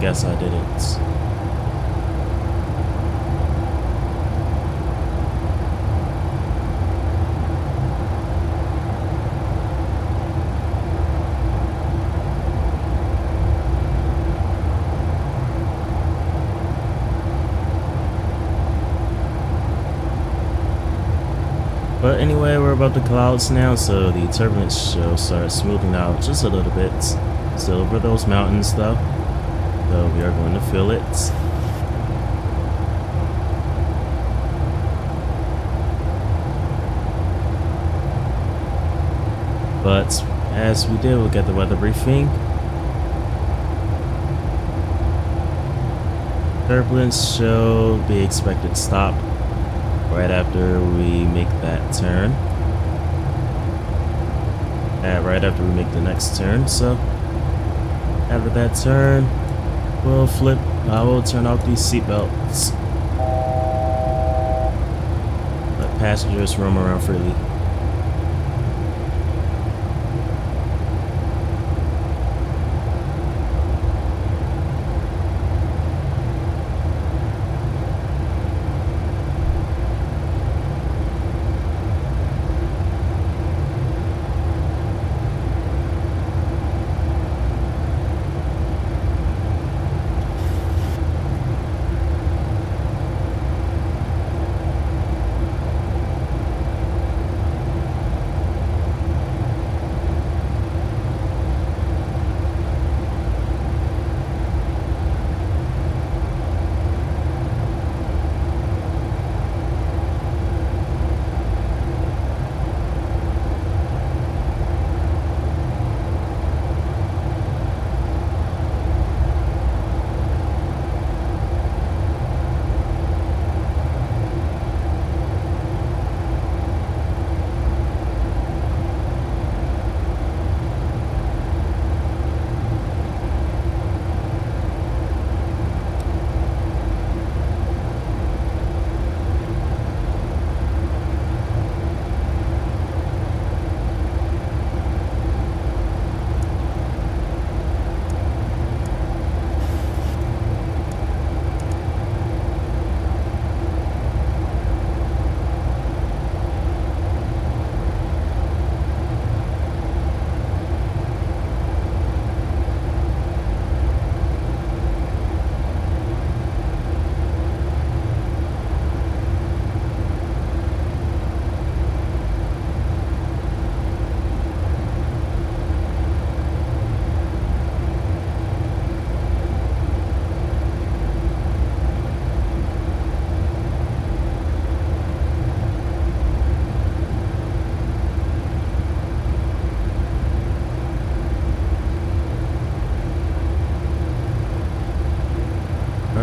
Guess I didn't. But anyway, we're above the clouds now, so the turbulence should start smoothing out just a little bit. Still over those mountains though, so we are going to feel it. But as we did, we'll get the weather briefing. Turbulence should be expected to stop right after we make that turn. Right after we make the next turn. So after that turn, we'll flip. I will turn off these seatbelts. Let passengers roam around freely.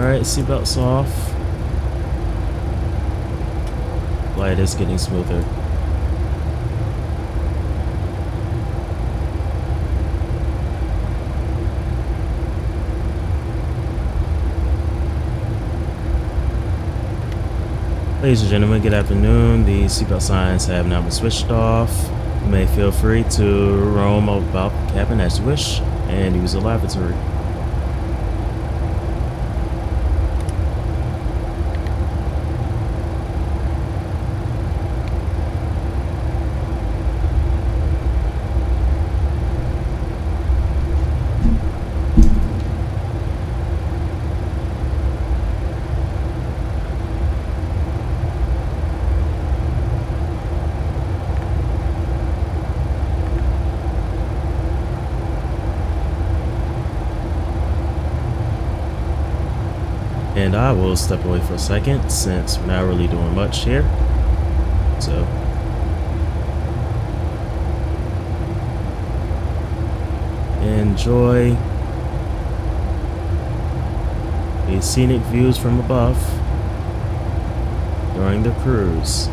Alright, seatbelts off. Flight is getting smoother. Ladies and gentlemen, good afternoon. The seatbelt signs have now been switched off. You may feel free to roam about the cabin as you wish and use the lavatory. And I will step away for a second since we're not really doing much here. So enjoy the scenic views from above during the cruise.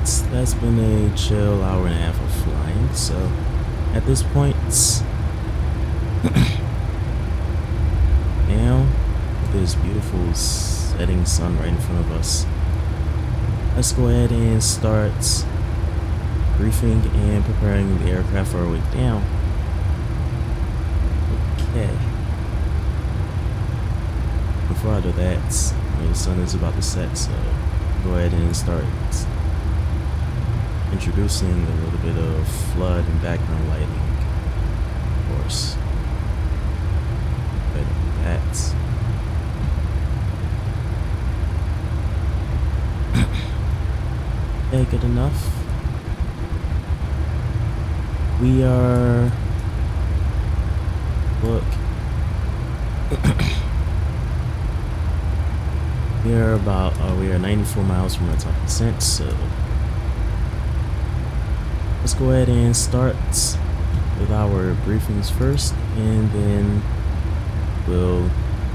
Alright, that's been a chill hour and a half of flying, so at this point, now, with this beautiful setting sun right in front of us, let's go ahead and start briefing and preparing the aircraft for our way down. Okay. Before I do that, the sun is about to set, so go ahead and start introducing a little bit of flood and background lighting, of course. Right like that. Okay, good enough. We are, look, we are about, we are 94 miles from our top descent, so let's go ahead and start with our briefings first, and then we'll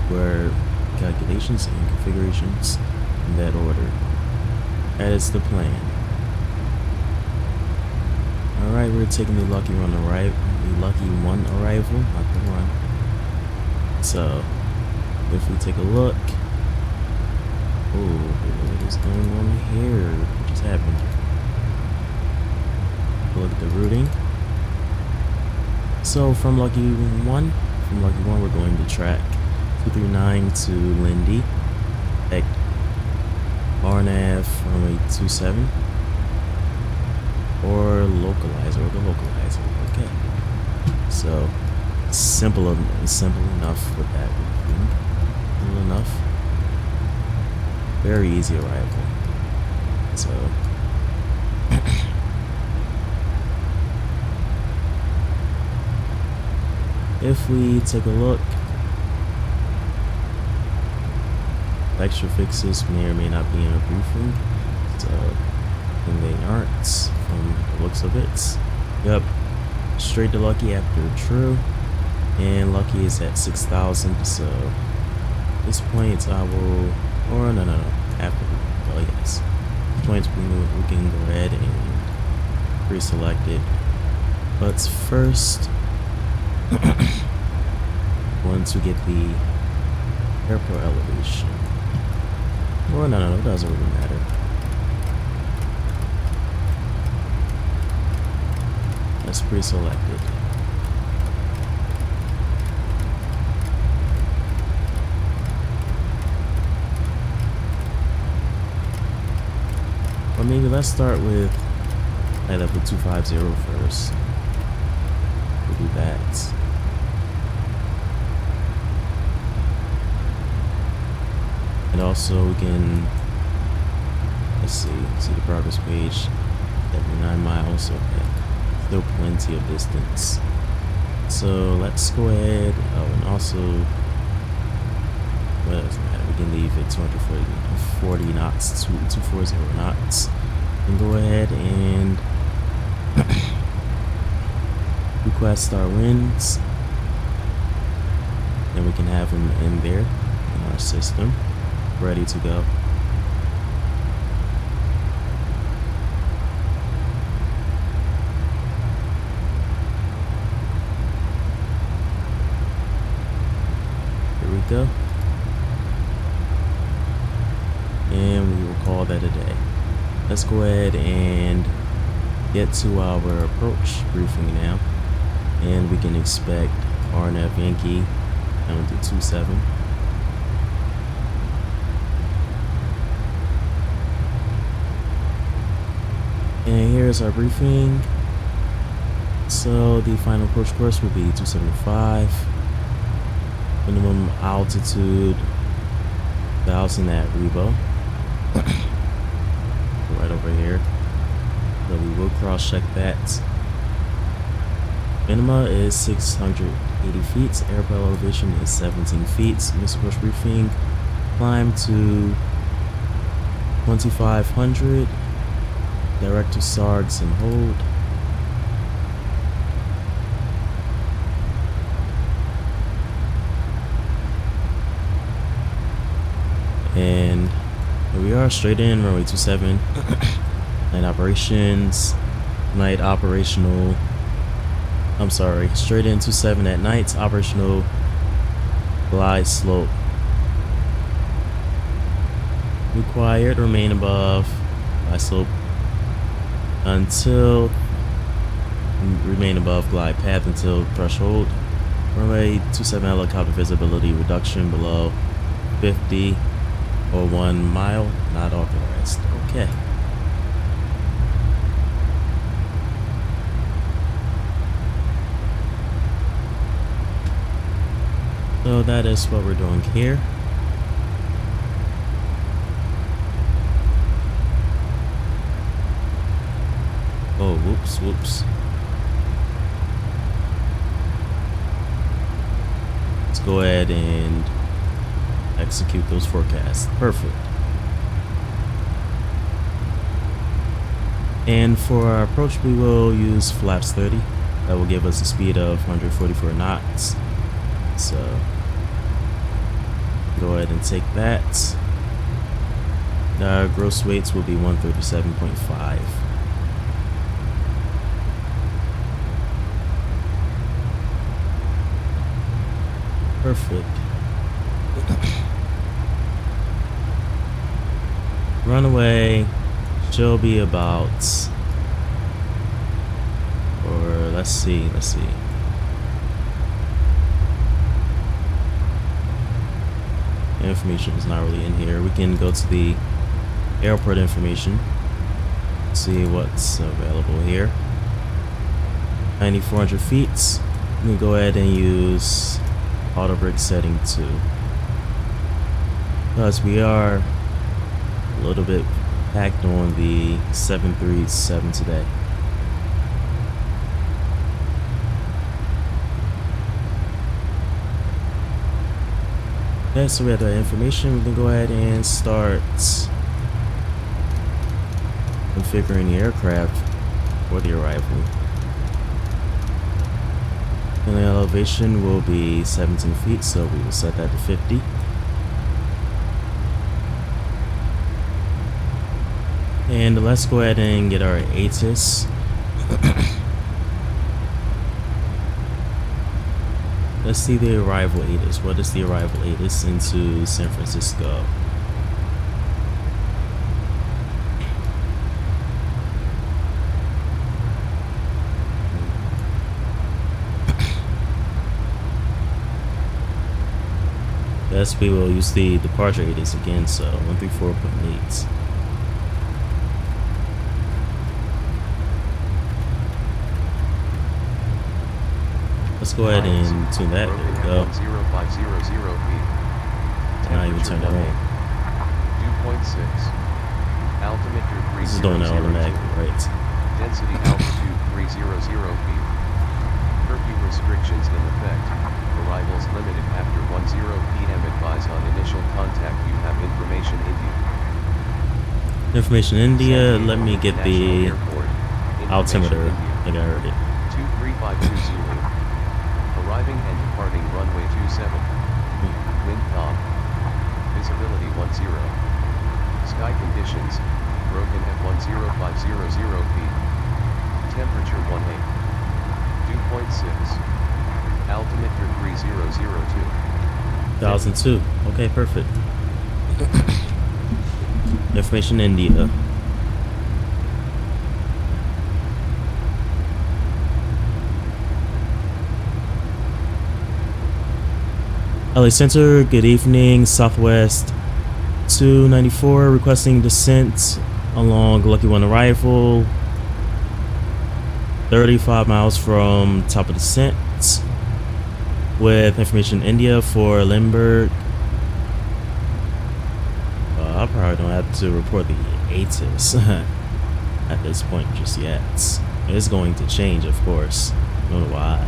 do our calculations and configurations in that order. That is the plan. Alright, we're taking the lucky one arrival, not the run. So, if we take a look, oh, what is going on here? What just happened? Look at the routing. So from lucky one, we're going to track 239 to Lindy, at RNAV runway 27, or the localizer. Okay. So simple enough with that. Simple enough. Very easy arrival. So. If we take a look, extra fixes may or may not be in a briefing, so and they aren't from the looks of it. Yep, straight to lucky after true, and lucky is at 6,000. So at this point I will, or no, after, well yes, at this point we can go ahead and pre-select it, but first. Once we get the airport elevation. Well, no, it doesn't really matter. That's pre-selected. Or maybe let's start with high level 250 first. We'll do that. And also we can, let's see the progress page, 79 miles, okay, still plenty of distance. So let's go ahead, oh, and also, well, it doesn't matter, we can leave it 240 knots, 240 knots, and go ahead and request our winds, and we can have them in there in our system. Ready to go. Here we go. And we will call that a day. Let's go ahead and get to our approach briefing now. And we can expect RNF Yankee down to 27. And here's our briefing. So the final approach course will be 275. Minimum altitude 1,000 at Rebo. Right over here. So we will cross check that. Minima is 680 feet. Airport elevation is 17 feet. Missile approach briefing. Climb to 2,500. Direct to SARGs and hold. And here we are, straight in, runway 27. Night operations. Night operational. I'm sorry. Straight into 7 at night. Operational glide slope. Required remain above glide slope until remain above glide path until threshold. Runway 27 helicopter visibility reduction below 50 or 1 mile not authorized. Okay. So that is what we're doing here. Oh, whoops. Let's go ahead and execute those forecasts. Perfect. And for our approach, we will use flaps 30. That will give us a speed of 144 knots. So go ahead and take that. Our gross weights will be 137.5. Perfect. Runaway shall be about, or let's see. Information is not really in here. We can go to the airport information, see what's available here. 9,400 feet. We can go ahead and use auto brake setting 2, because we are a little bit packed on the 737 today. Okay, so we have that information. We can go ahead and start configuring the aircraft for the arrival. And the elevation will be 17 feet, so we will set that to 50. And let's go ahead and get our ATIS. Let's see the arrival ATIS. What is the arrival ATIS into San Francisco? Yes, we will use the departure ATIS again, so 134.8. Let's go ahead and tune that. There we go. 10500 feet. Now you can turn it on. Dew point 6. Altimeter 300. This is doing it automatically, right? Density altitude 300 feet. Curfew restrictions in effect. Arrivals limited after 10 p.m. Advise on initial contact. You have information India. Information India. Let me get the altimeter. I think I heard it. 23520. Arriving and departing runway 27. Wind calm. Visibility 10. Sky conditions, broken at 10500 feet. Temperature 18. Dew point 6. Altimeter 3002. 1002. Okay, perfect. Information India. LA Center, good evening. Southwest 294 requesting descent along Lucky 1 arrival. 35 miles from top of descent. With information India for Limburg. I probably don't have to report the ATIS at this point just yet. It's going to change, of course. I don't know why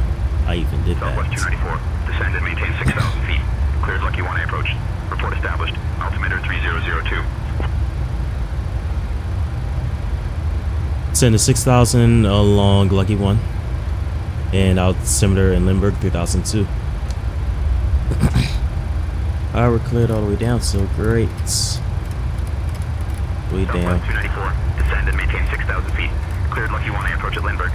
I even did that. Southwest 294, descend and maintain 6,000 feet. Cleared Lucky 1 approach. Report established. Altimeter 3002. Send to 6,000 along Lucky 1. And altimeter in Limburg 3002. Alright, we're cleared all the way down, so great. Way down. Southwest 294, descend and maintain 6,000 feet. Cleared Lucky 1A, approach at Lindbergh.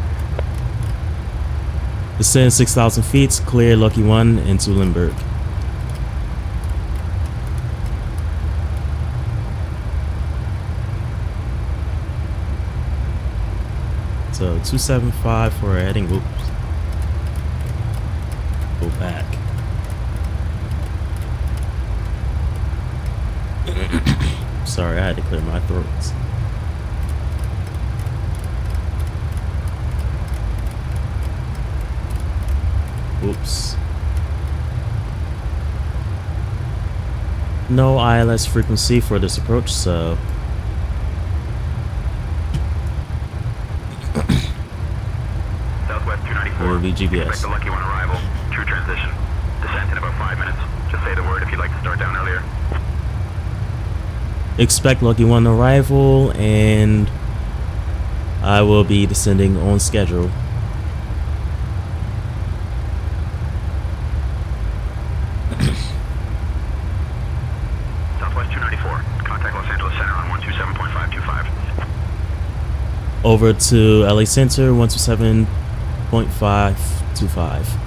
Descend 6,000 feet, clear Lucky 1 into Lindbergh. So 275 for heading. Oops. Go back. Sorry, I had to clear my throat. Oops. No ILS frequency for this approach, so Southwest 294. will be Expect GPS. the Lucky 1 arrival. True transition. Descent in about 5 minutes. Just say the word if you'd like to start down earlier. Expect Lucky 1 arrival, and I will be descending on schedule. Southwest 294. Contact Los Angeles Center on 127.525. Over to LA Center, 127.525.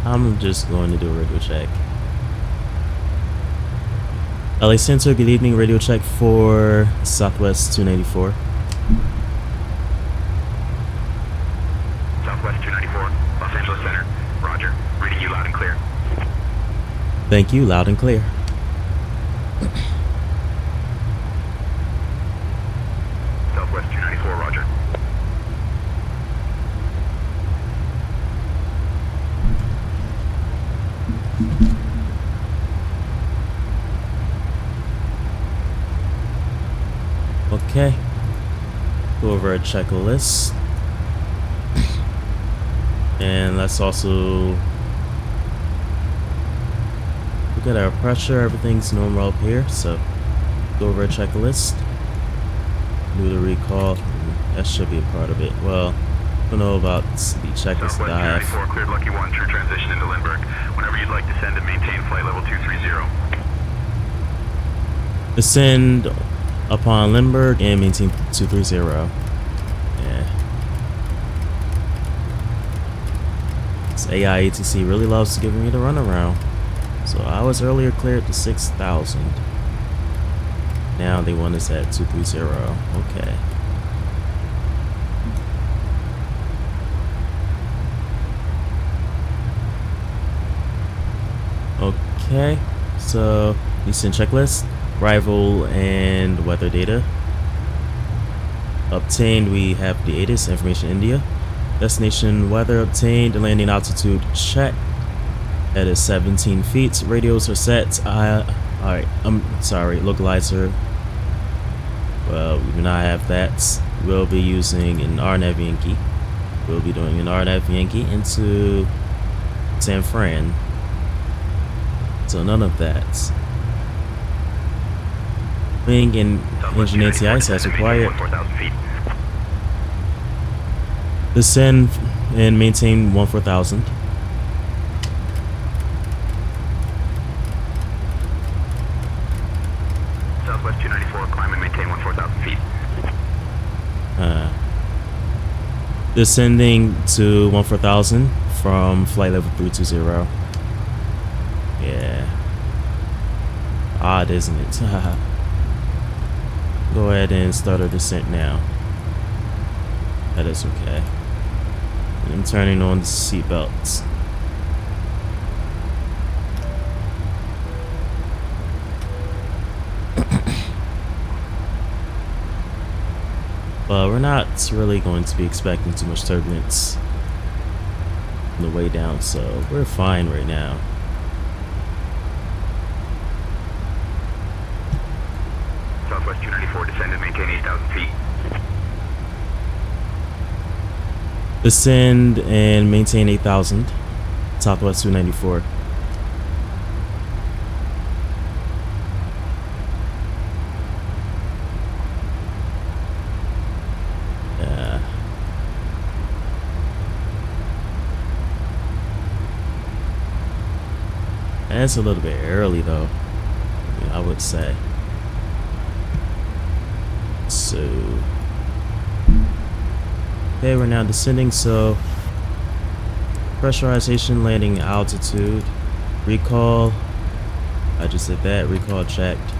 I'm just going to do a radio check. LA Center, good evening. Radio check for Southwest 294. Southwest 294. Los Angeles Center. Roger. Reading you loud and clear. Thank you, loud and clear. Southwest 294. Roger. Okay. Go over a checklist. And let's also look at our pressure. Everything's normal up here. So go over a checklist. Do the recall. That should be a part of it. Well, I don't know about the checklist that I have. Southwest 294. Cleared Lucky 1. True transition into Lindbergh. Whenever you'd like to send and maintain flight level 230. Descend upon Lindbergh and maintain 230. Yeah. This AI ATC really loves giving me the runaround. So I was earlier cleared to 6,000. Now they want us at 230. Okay. Okay. So descent checklist. Arrival and weather data. Obtained, we have the ATIS, information India. Destination weather obtained, landing altitude check. That is 17 feet. Radios are set. Alright, I'm sorry, localizer. Well, we do not have that. We'll be using an RNAV Yankee. We'll be doing an RNAV Yankee into San Fran. So none of that. Wing and engine anti-ice as required. Descend and maintain 14,000. Southwest 294. Climb and maintain 14,000 feet. Descending to 14,000 from flight level 320. Yeah. Odd, isn't it? Go ahead and start our descent now. That is okay. And I'm turning on the seat belts. But we're not really going to be expecting too much turbulence on the way down, so we're fine right now. Southwest 294. Descend and maintain 8,000 feet. Descend and maintain 8,000. Southwest 294. It's a little bit early though, I would say. So, okay, we're now descending. So, pressurization, landing altitude, recall. I just did that. Recall checked.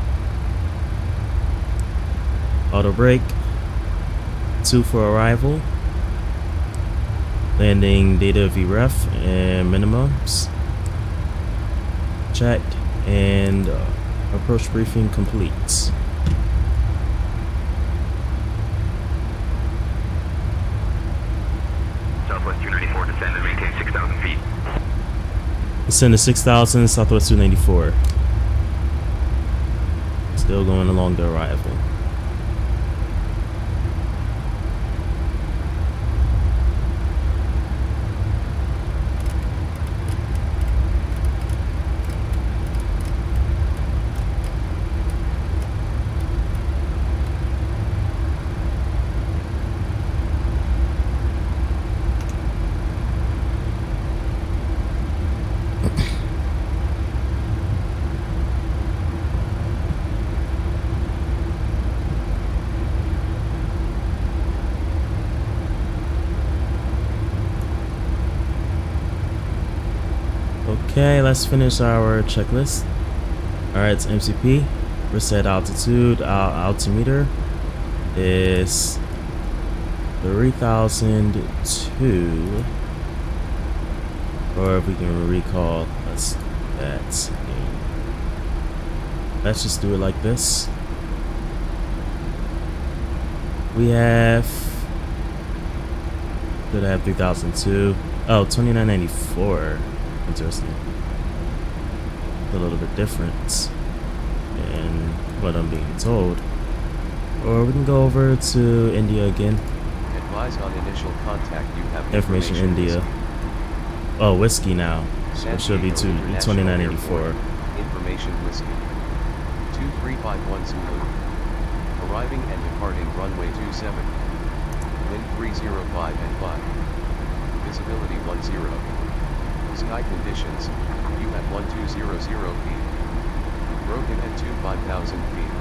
Auto brake. 2 for arrival. Landing data VREF and minimums checked, and approach briefing complete. Southwest 294, descend and maintain 6,000 feet. Descend to 6,000, Southwest 294. Still going along the arrival. Okay, let's finish our checklist. Alright, it's MCP. Reset altitude. Our altimeter is 3002. Or if we can recall, let's just do it like this. We have, should have 3002. Oh, 2994. Interesting. A little bit different in what I'm being told. Or we can go over to India again. Advise on initial contact you have Information India. whiskey. Oh, whiskey now. So it should be San Diego International 2984. Airport. Information whiskey. 2351 Zulu. Arriving and departing runway 27. Wind 305 and 5. Visibility 10. Sky conditions, you at 1200 feet. Broken at 25,000 feet.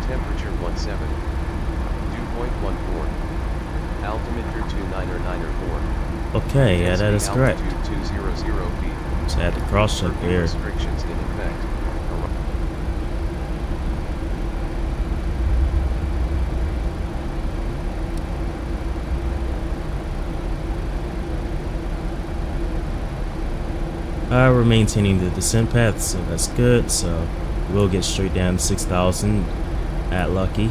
Temperature 17. Dew point 14. Altimeter 29904. Okay, yeah, that is correct. Altitude 200 feet. Just had to cross check Curfew there. restrictions in effect. We're maintaining the descent path, so that's good. So we'll get straight down to 6,000 at Lucky,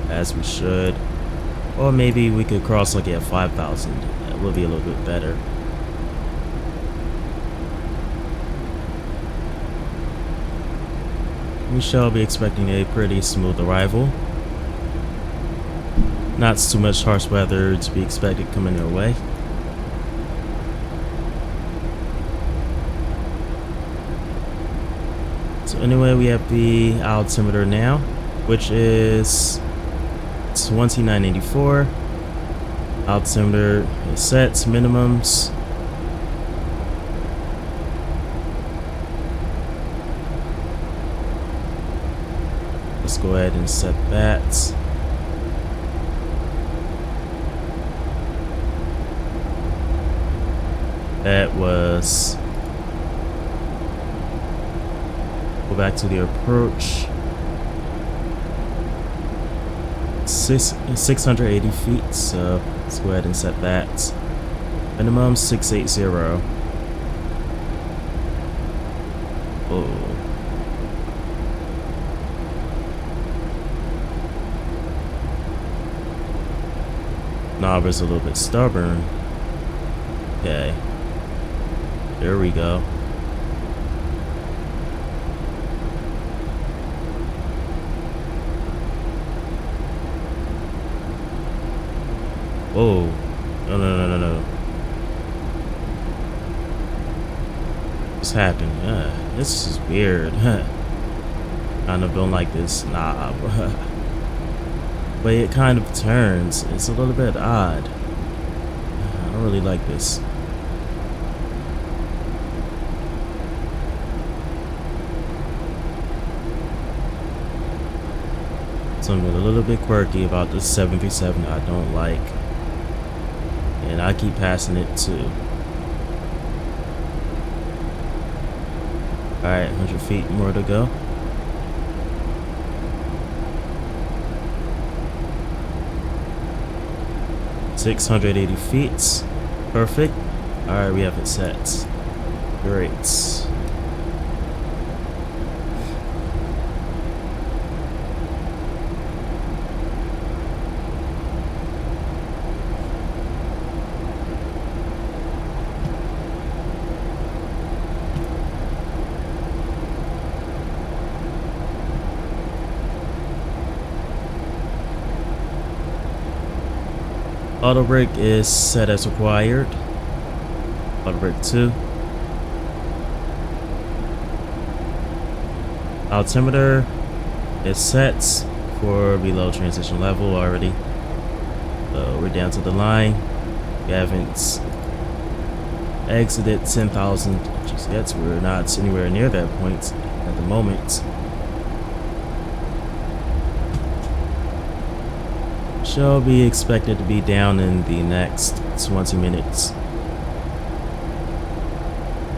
as we should. Or maybe we could cross Lucky at 5,000. That would be a little bit better. We shall be expecting a pretty smooth arrival. Not too much harsh weather to be expected coming our way. So anyway, we have the altimeter now, which is 2984. Altimeter is set, minimums. Let's go ahead and set that. That was, go back to the approach. 680 feet, so let's go ahead and set that. Minimum 680. Oh. Knobber's a little bit stubborn. Okay. There we go. Whoa. No. What's happened? This is weird. Kind of don't like this knob. But it kind of turns. It's a little bit odd. I don't really like this. something a little bit quirky about the 737 I don't like, and I keep passing it too. Alright, 100 feet more to go. $680 feet. Perfect. Alright, we have it set. Great. Auto brake is set as required. Auto brake 2. Altimeter is set for below transition level already. So we're down to the line. We haven't exited 10,000 just yet. We're not anywhere near that point at the moment. Shall be expected to be down in the next 20 minutes.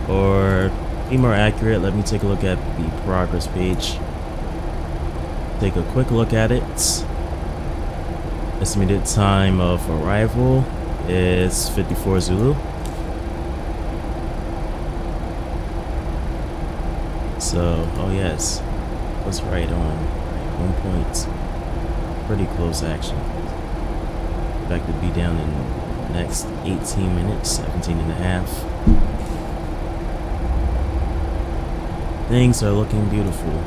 Or be more accurate, let me take a look at the progress page. Take a quick look at it. Estimated time of arrival is 54 Zulu. So, oh yes, was right on point. Pretty close actually. Expect to be down in the next 18 minutes, 17 and a half. Things are looking beautiful.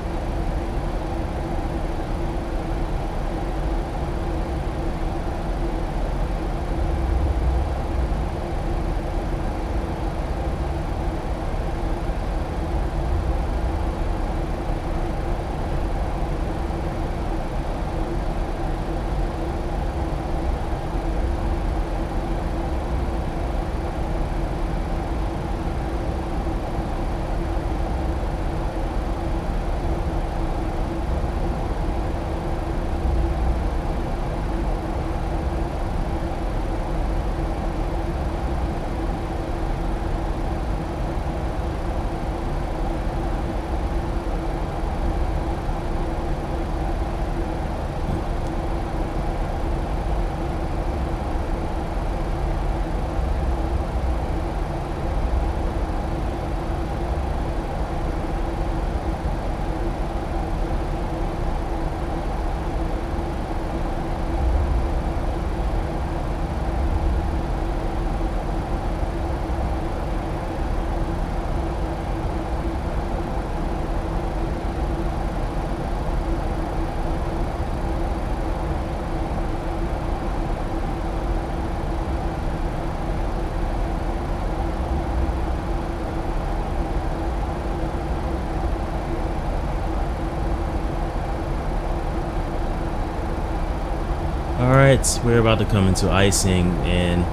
Alright, we're about to come into icing, and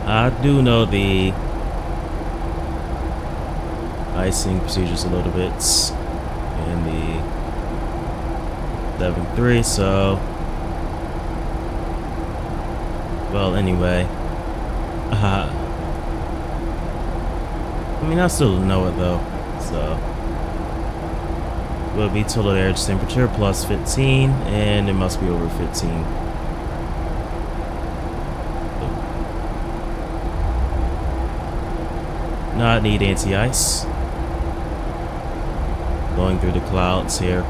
I do know the icing procedures a little bit in the 7.3, so well anyway. I mean, I still know it though, so will be total air temperature plus 15, and it must be over 15. Not need anti-ice. Going through the clouds here.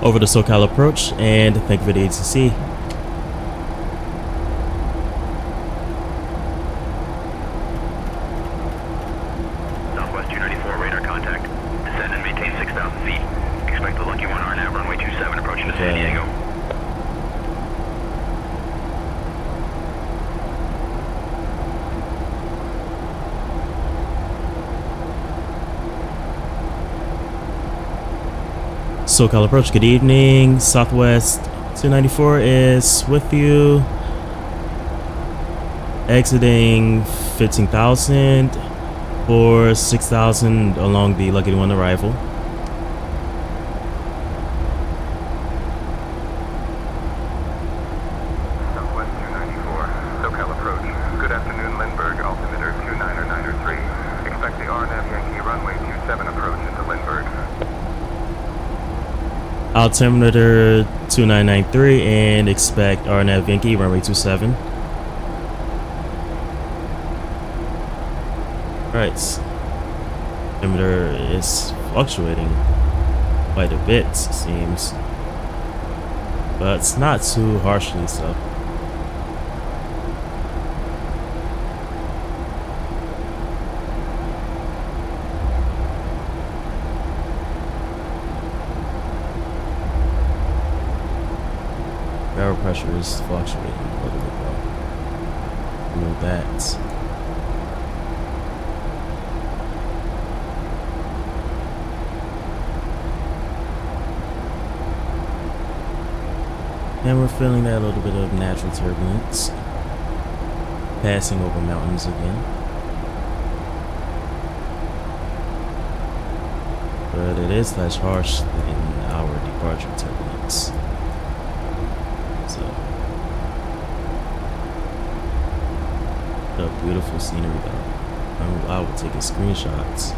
over the SoCal approach, and thank you for the ATC. Southwest 294, radar contact. Descend and maintain 6,000 feet. Expect the Lucky 1 RNAV, runway 27, approaching to San Diego. SoCal approach, good evening. Southwest 294 is with you. Exiting 15,000 for 6,000 along the Lucky 1 arrival. Southwest 294, SoCal approach. Good afternoon, Lindbergh, altimeter 29903. Expect the RNAV Yankee runway 27 approach into Lindbergh. Altimeter 2993 and expect RNAV Yankee runway 27. Right. Altimeter is fluctuating quite a bit, it seems. But it's not too harshly so. Barrel pressure is fluctuating a little bit though. You know that. And we're feeling that little bit of natural turbulence. Passing over mountains again. But it is less harsh than our departure turbulence. So, the beautiful scenery though. I will take screenshots.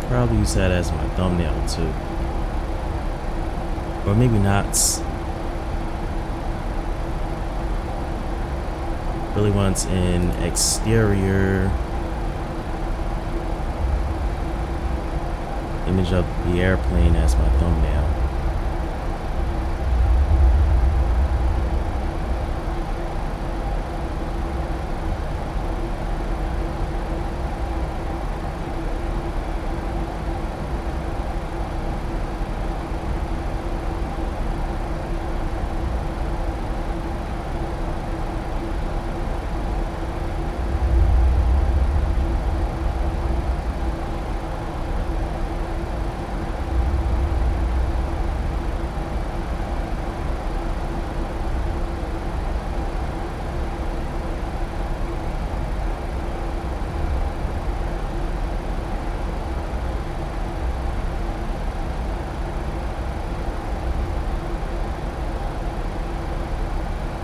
Probably use that as my thumbnail too. Or maybe not. Really wants an exterior image of the airplane as my thumbnail.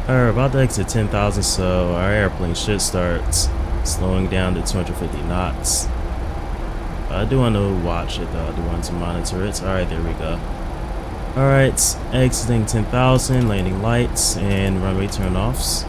We're about to exit 10,000, so our airplane should start slowing down to 250 knots. I do want to watch it though, I do want to monitor it. Alright, there we go. Alright, exiting 10,000, landing lights, and runway turn-offs.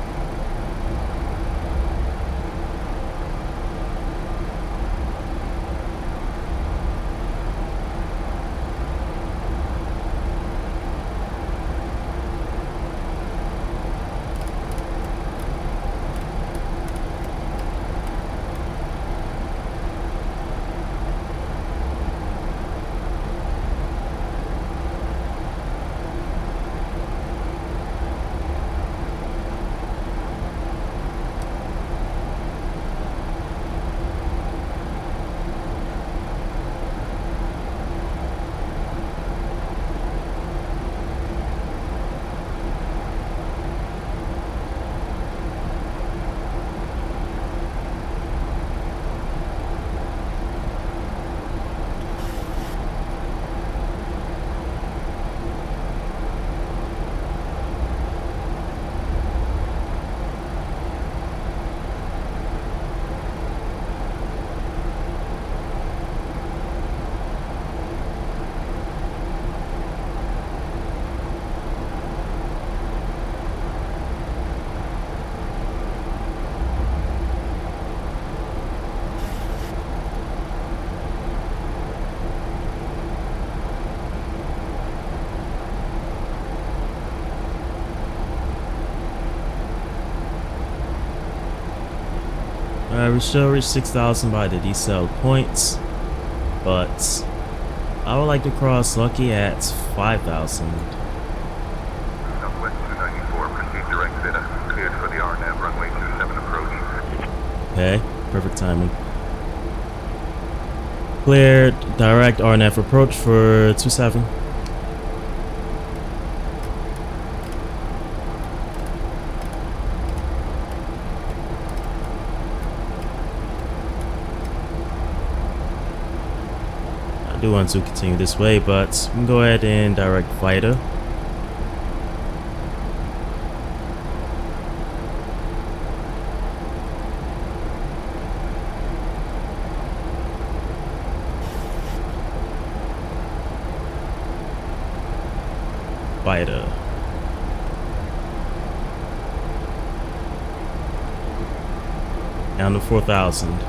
We should reach 6,000 by the decel points, but I would like to cross Lucky at 5,000. Southwest 294, proceed direct Zeta. Cleared for the RNAV runway 27 approach. Okay, perfect timing. Cleared direct RNF approach for 27. I do want to continue this way, but we can go ahead and direct Vita. Vita. Down to 4,000.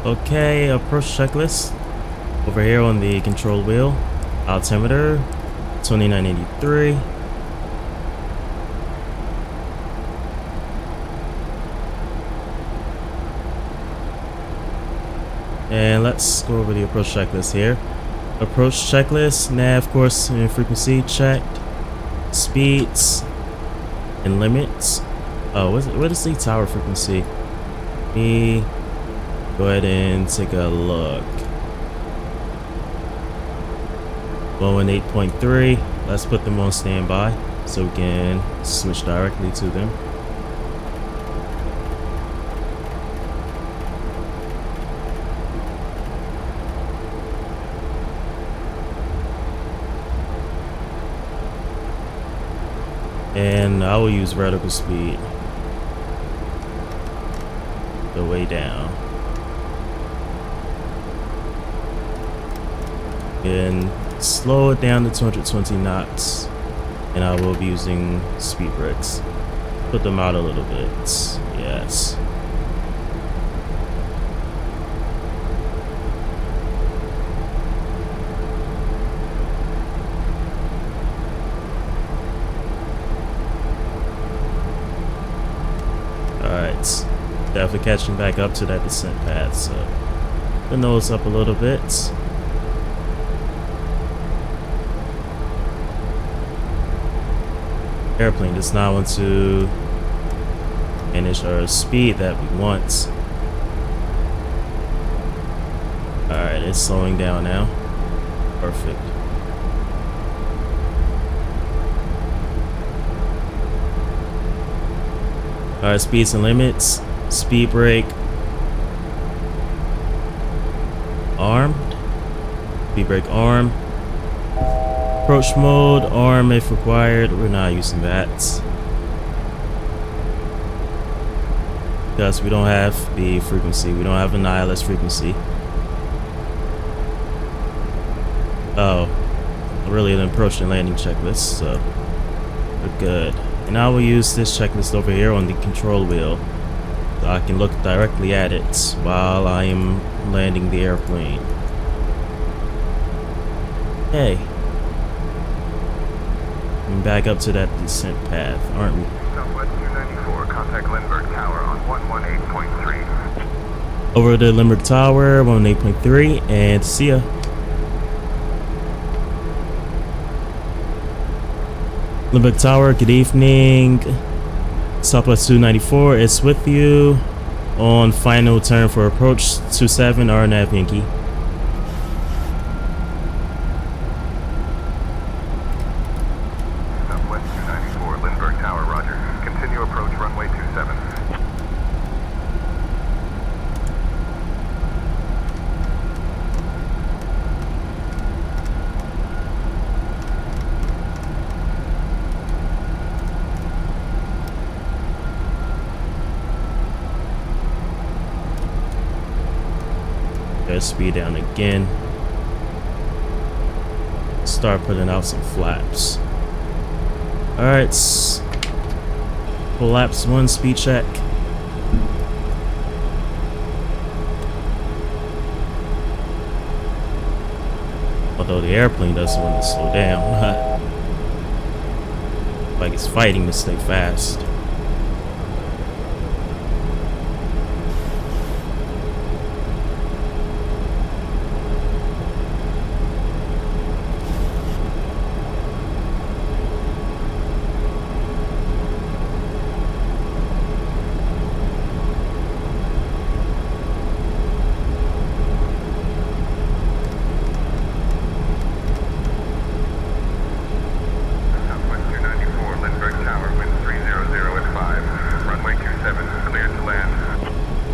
Okay, approach checklist. Over here on the control wheel, altimeter 2983. And let's go over the approach checklist here. Approach checklist, nav course and frequency checked, speeds and limits. Oh, what is the tower frequency? Go ahead and take a look. 118.3. Let's put them on standby so we can switch directly to them. And I will use vertical speed. Go way down. And slow it down to 220 knots, and I will be using speed brakes. Put them out a little bit. Yes. Alright, definitely catching back up to that descent path, so the nose up a little bit. Airplane does not want to manage our speed that we want. Alright, it's slowing down now. Perfect. Alright, speeds and limits. Speed brake. Armed. Speed brake arm. Approach mode, arm if required. We're not using that because we don't have the frequency. We don't have an ILS frequency. Oh, really an approach and landing checklist, so we're good. And I will use this checklist over here on the control wheel so I can look directly at it while I am landing the airplane. Hey. Back up to that descent path, aren't we? Southwest 294, contact Lindbergh Tower on 118.3. Over to Lindbergh Tower, 118.3, and see ya. Lindbergh Tower, good evening. Southwest 294 is with you on final turn for approach 27 RNAV Yankee. Speed down again. start putting out some flaps. Alright, flaps 1 speed check. Although the airplane doesn't want to slow down. Like it's fighting to stay fast.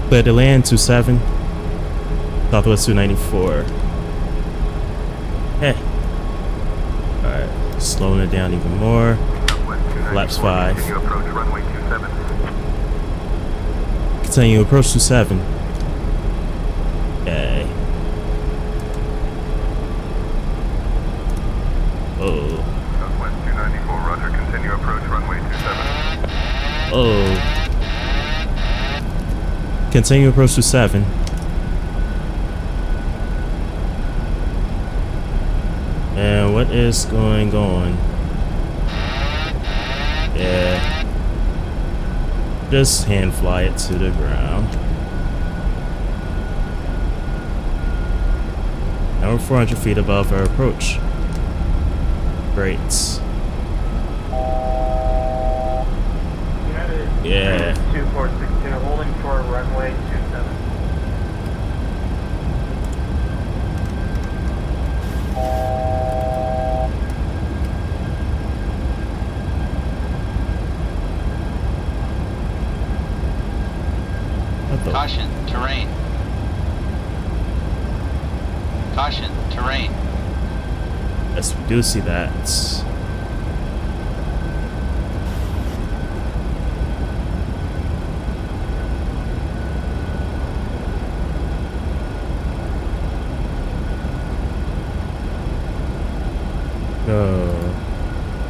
Clear to land 27. Southwest 294. Hey. Alright, slowing it down even more. Flaps 5. Continue approach runway 27. Continue approach 27. Okay. Oh. Southwest 294, roger. Continue approach runway 27. Oh. Continue approach to 7. And what is going on? Yeah. Just hand fly it to the ground. Now we're 400 feet above our approach. Great. Yeah. 2462, holding for runway 27. Caution, terrain. Caution, terrain. Yes, we do see that.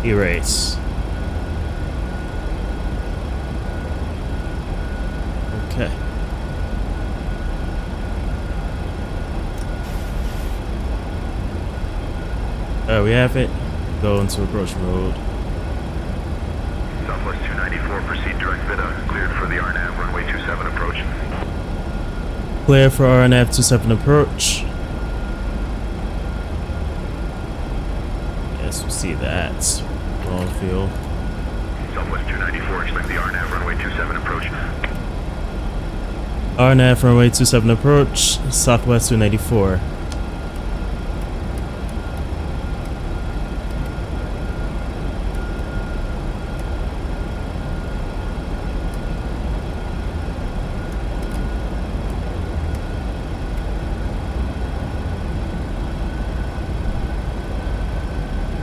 Erase. Okay. We have it. Go into approach mode. Southwest 294, proceed direct VITA. Cleared for the RNAV, runway 27 approach. Clear for RNAV 27 approach. Yes, we see that. Long field. Southwest 294, expect the RNAV, runway 27 approach. RNAV runway 27 approach. Southwest 294.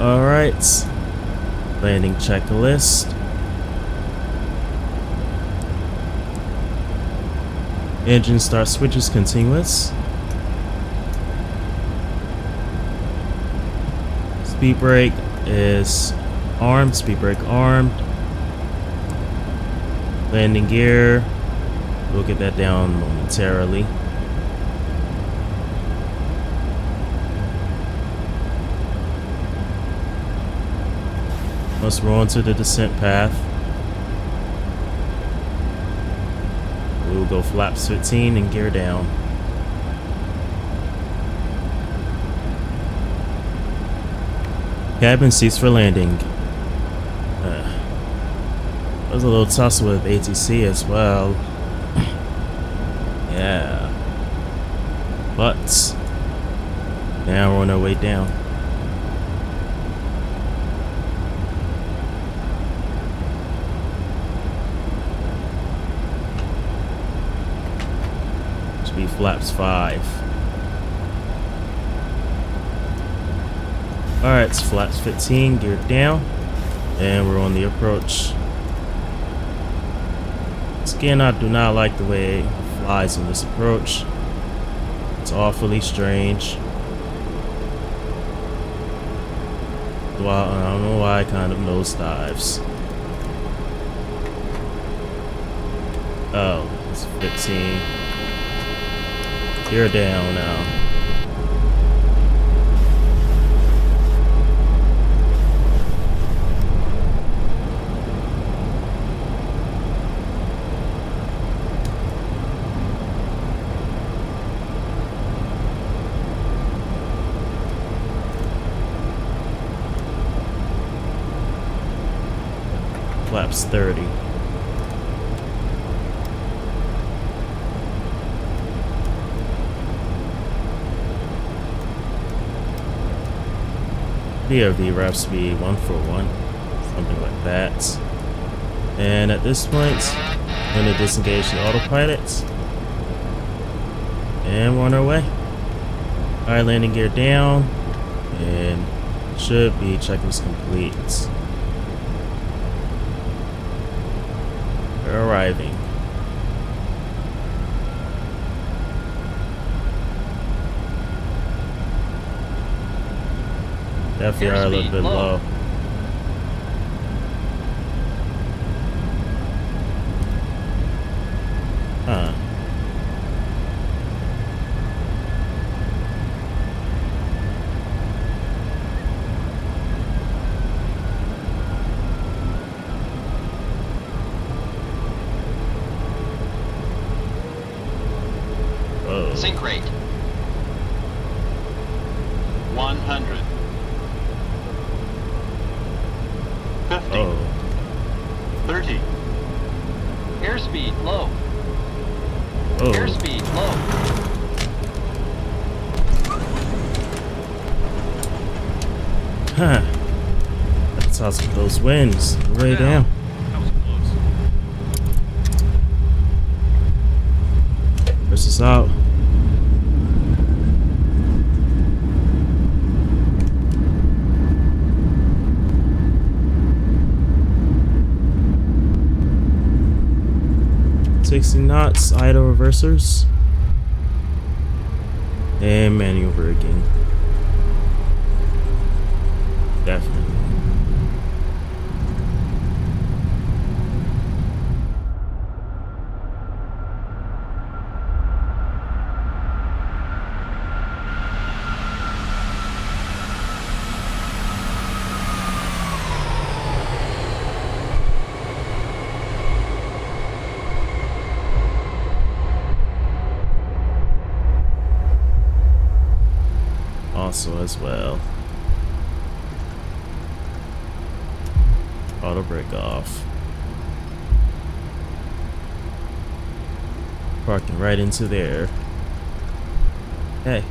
Alright, landing checklist. Engine start switches continuous. Speed brake is armed, speed brake armed. Landing gear, we'll get that down momentarily. Once we're onto the descent path, we'll go flaps 15 and gear down. Cabin seats for landing. There's a little tussle with ATC as well. Yeah. But now we're on our way down. Be flaps 5. Alright, it's flaps 15, geared down, and we're on the approach. Again, I do not like the way it flies on this approach. It's awfully strange. Well, I don't know why, kind of nosedives. Oh, it's 15. You're down now. Flaps 30. DRV rep speed 141, something like that. And at this point, I'm going to disengage the autopilot. And we're on our way. Alright, landing gear down. And should be checklist complete. We're arriving. Definitely are a little bit low. Huh. Whoa. Sync rate. 100. 50. Oh. 30. Airspeed low. Oh. Airspeed low. Huh. That's awesome. Those winds. Way down. That was close. Press this out. Knots, idle reversers, and manual braking. Definitely. Also as well. Auto brake off. Parking right into there. Hey.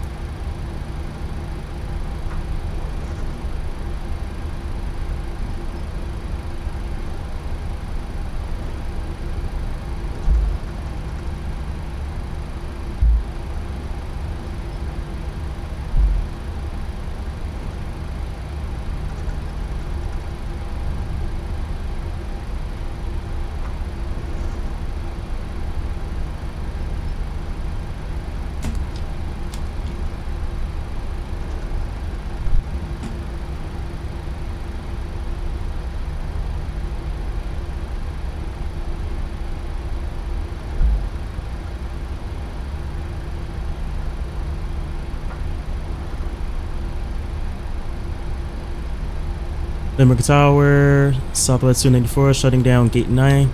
Limerick Tower, Southwest 294, shutting down gate 9.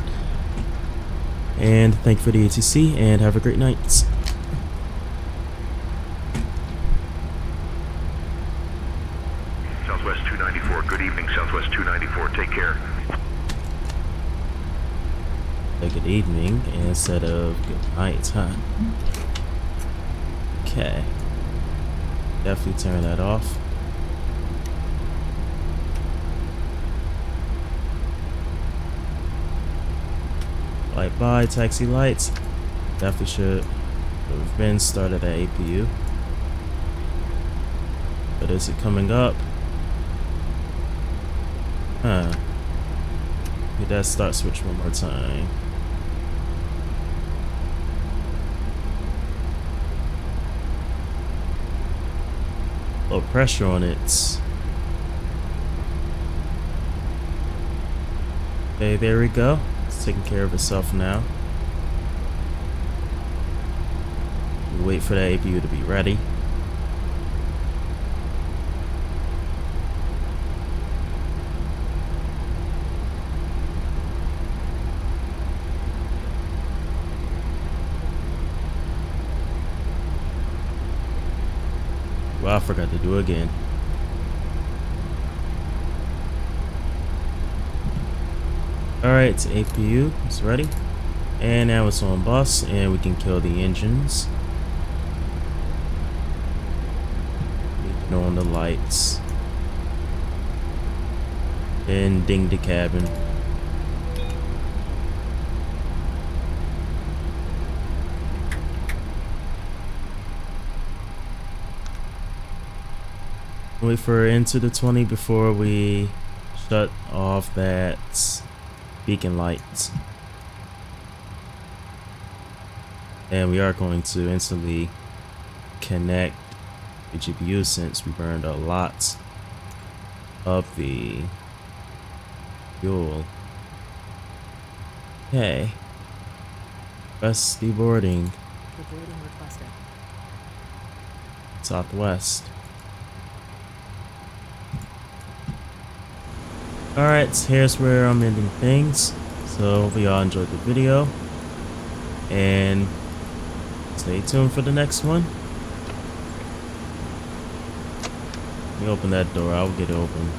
And thank you for the ATC, and have a great night. Southwest 294, good evening, Southwest 294, take care. Good evening instead of good night, huh? Okay. Definitely turn that off. Light by, taxi lights. Definitely should have been started at APU. But is it coming up? Huh. Hit that start switch one more time. Low pressure on it. Okay, there we go. It's taking care of itself now. We wait for that APU to be ready. Well, I forgot to do it again. Alright, APU is ready. And now it's on bus and we can kill the engines. Turn on the lights. Then ding the cabin. Wait for into the 20 before we shut off that beacon lights. And we are going to instantly connect the GPU since we burned a lot of the fuel. Okay. Best deboarding. Deboarding requested. Southwest. Alright, here's where I'm ending things. So hope y'all enjoyed the video. And stay tuned for the next one. Let me open that door. I'll get it open.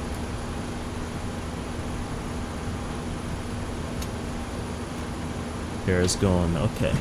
There it's going. Okay.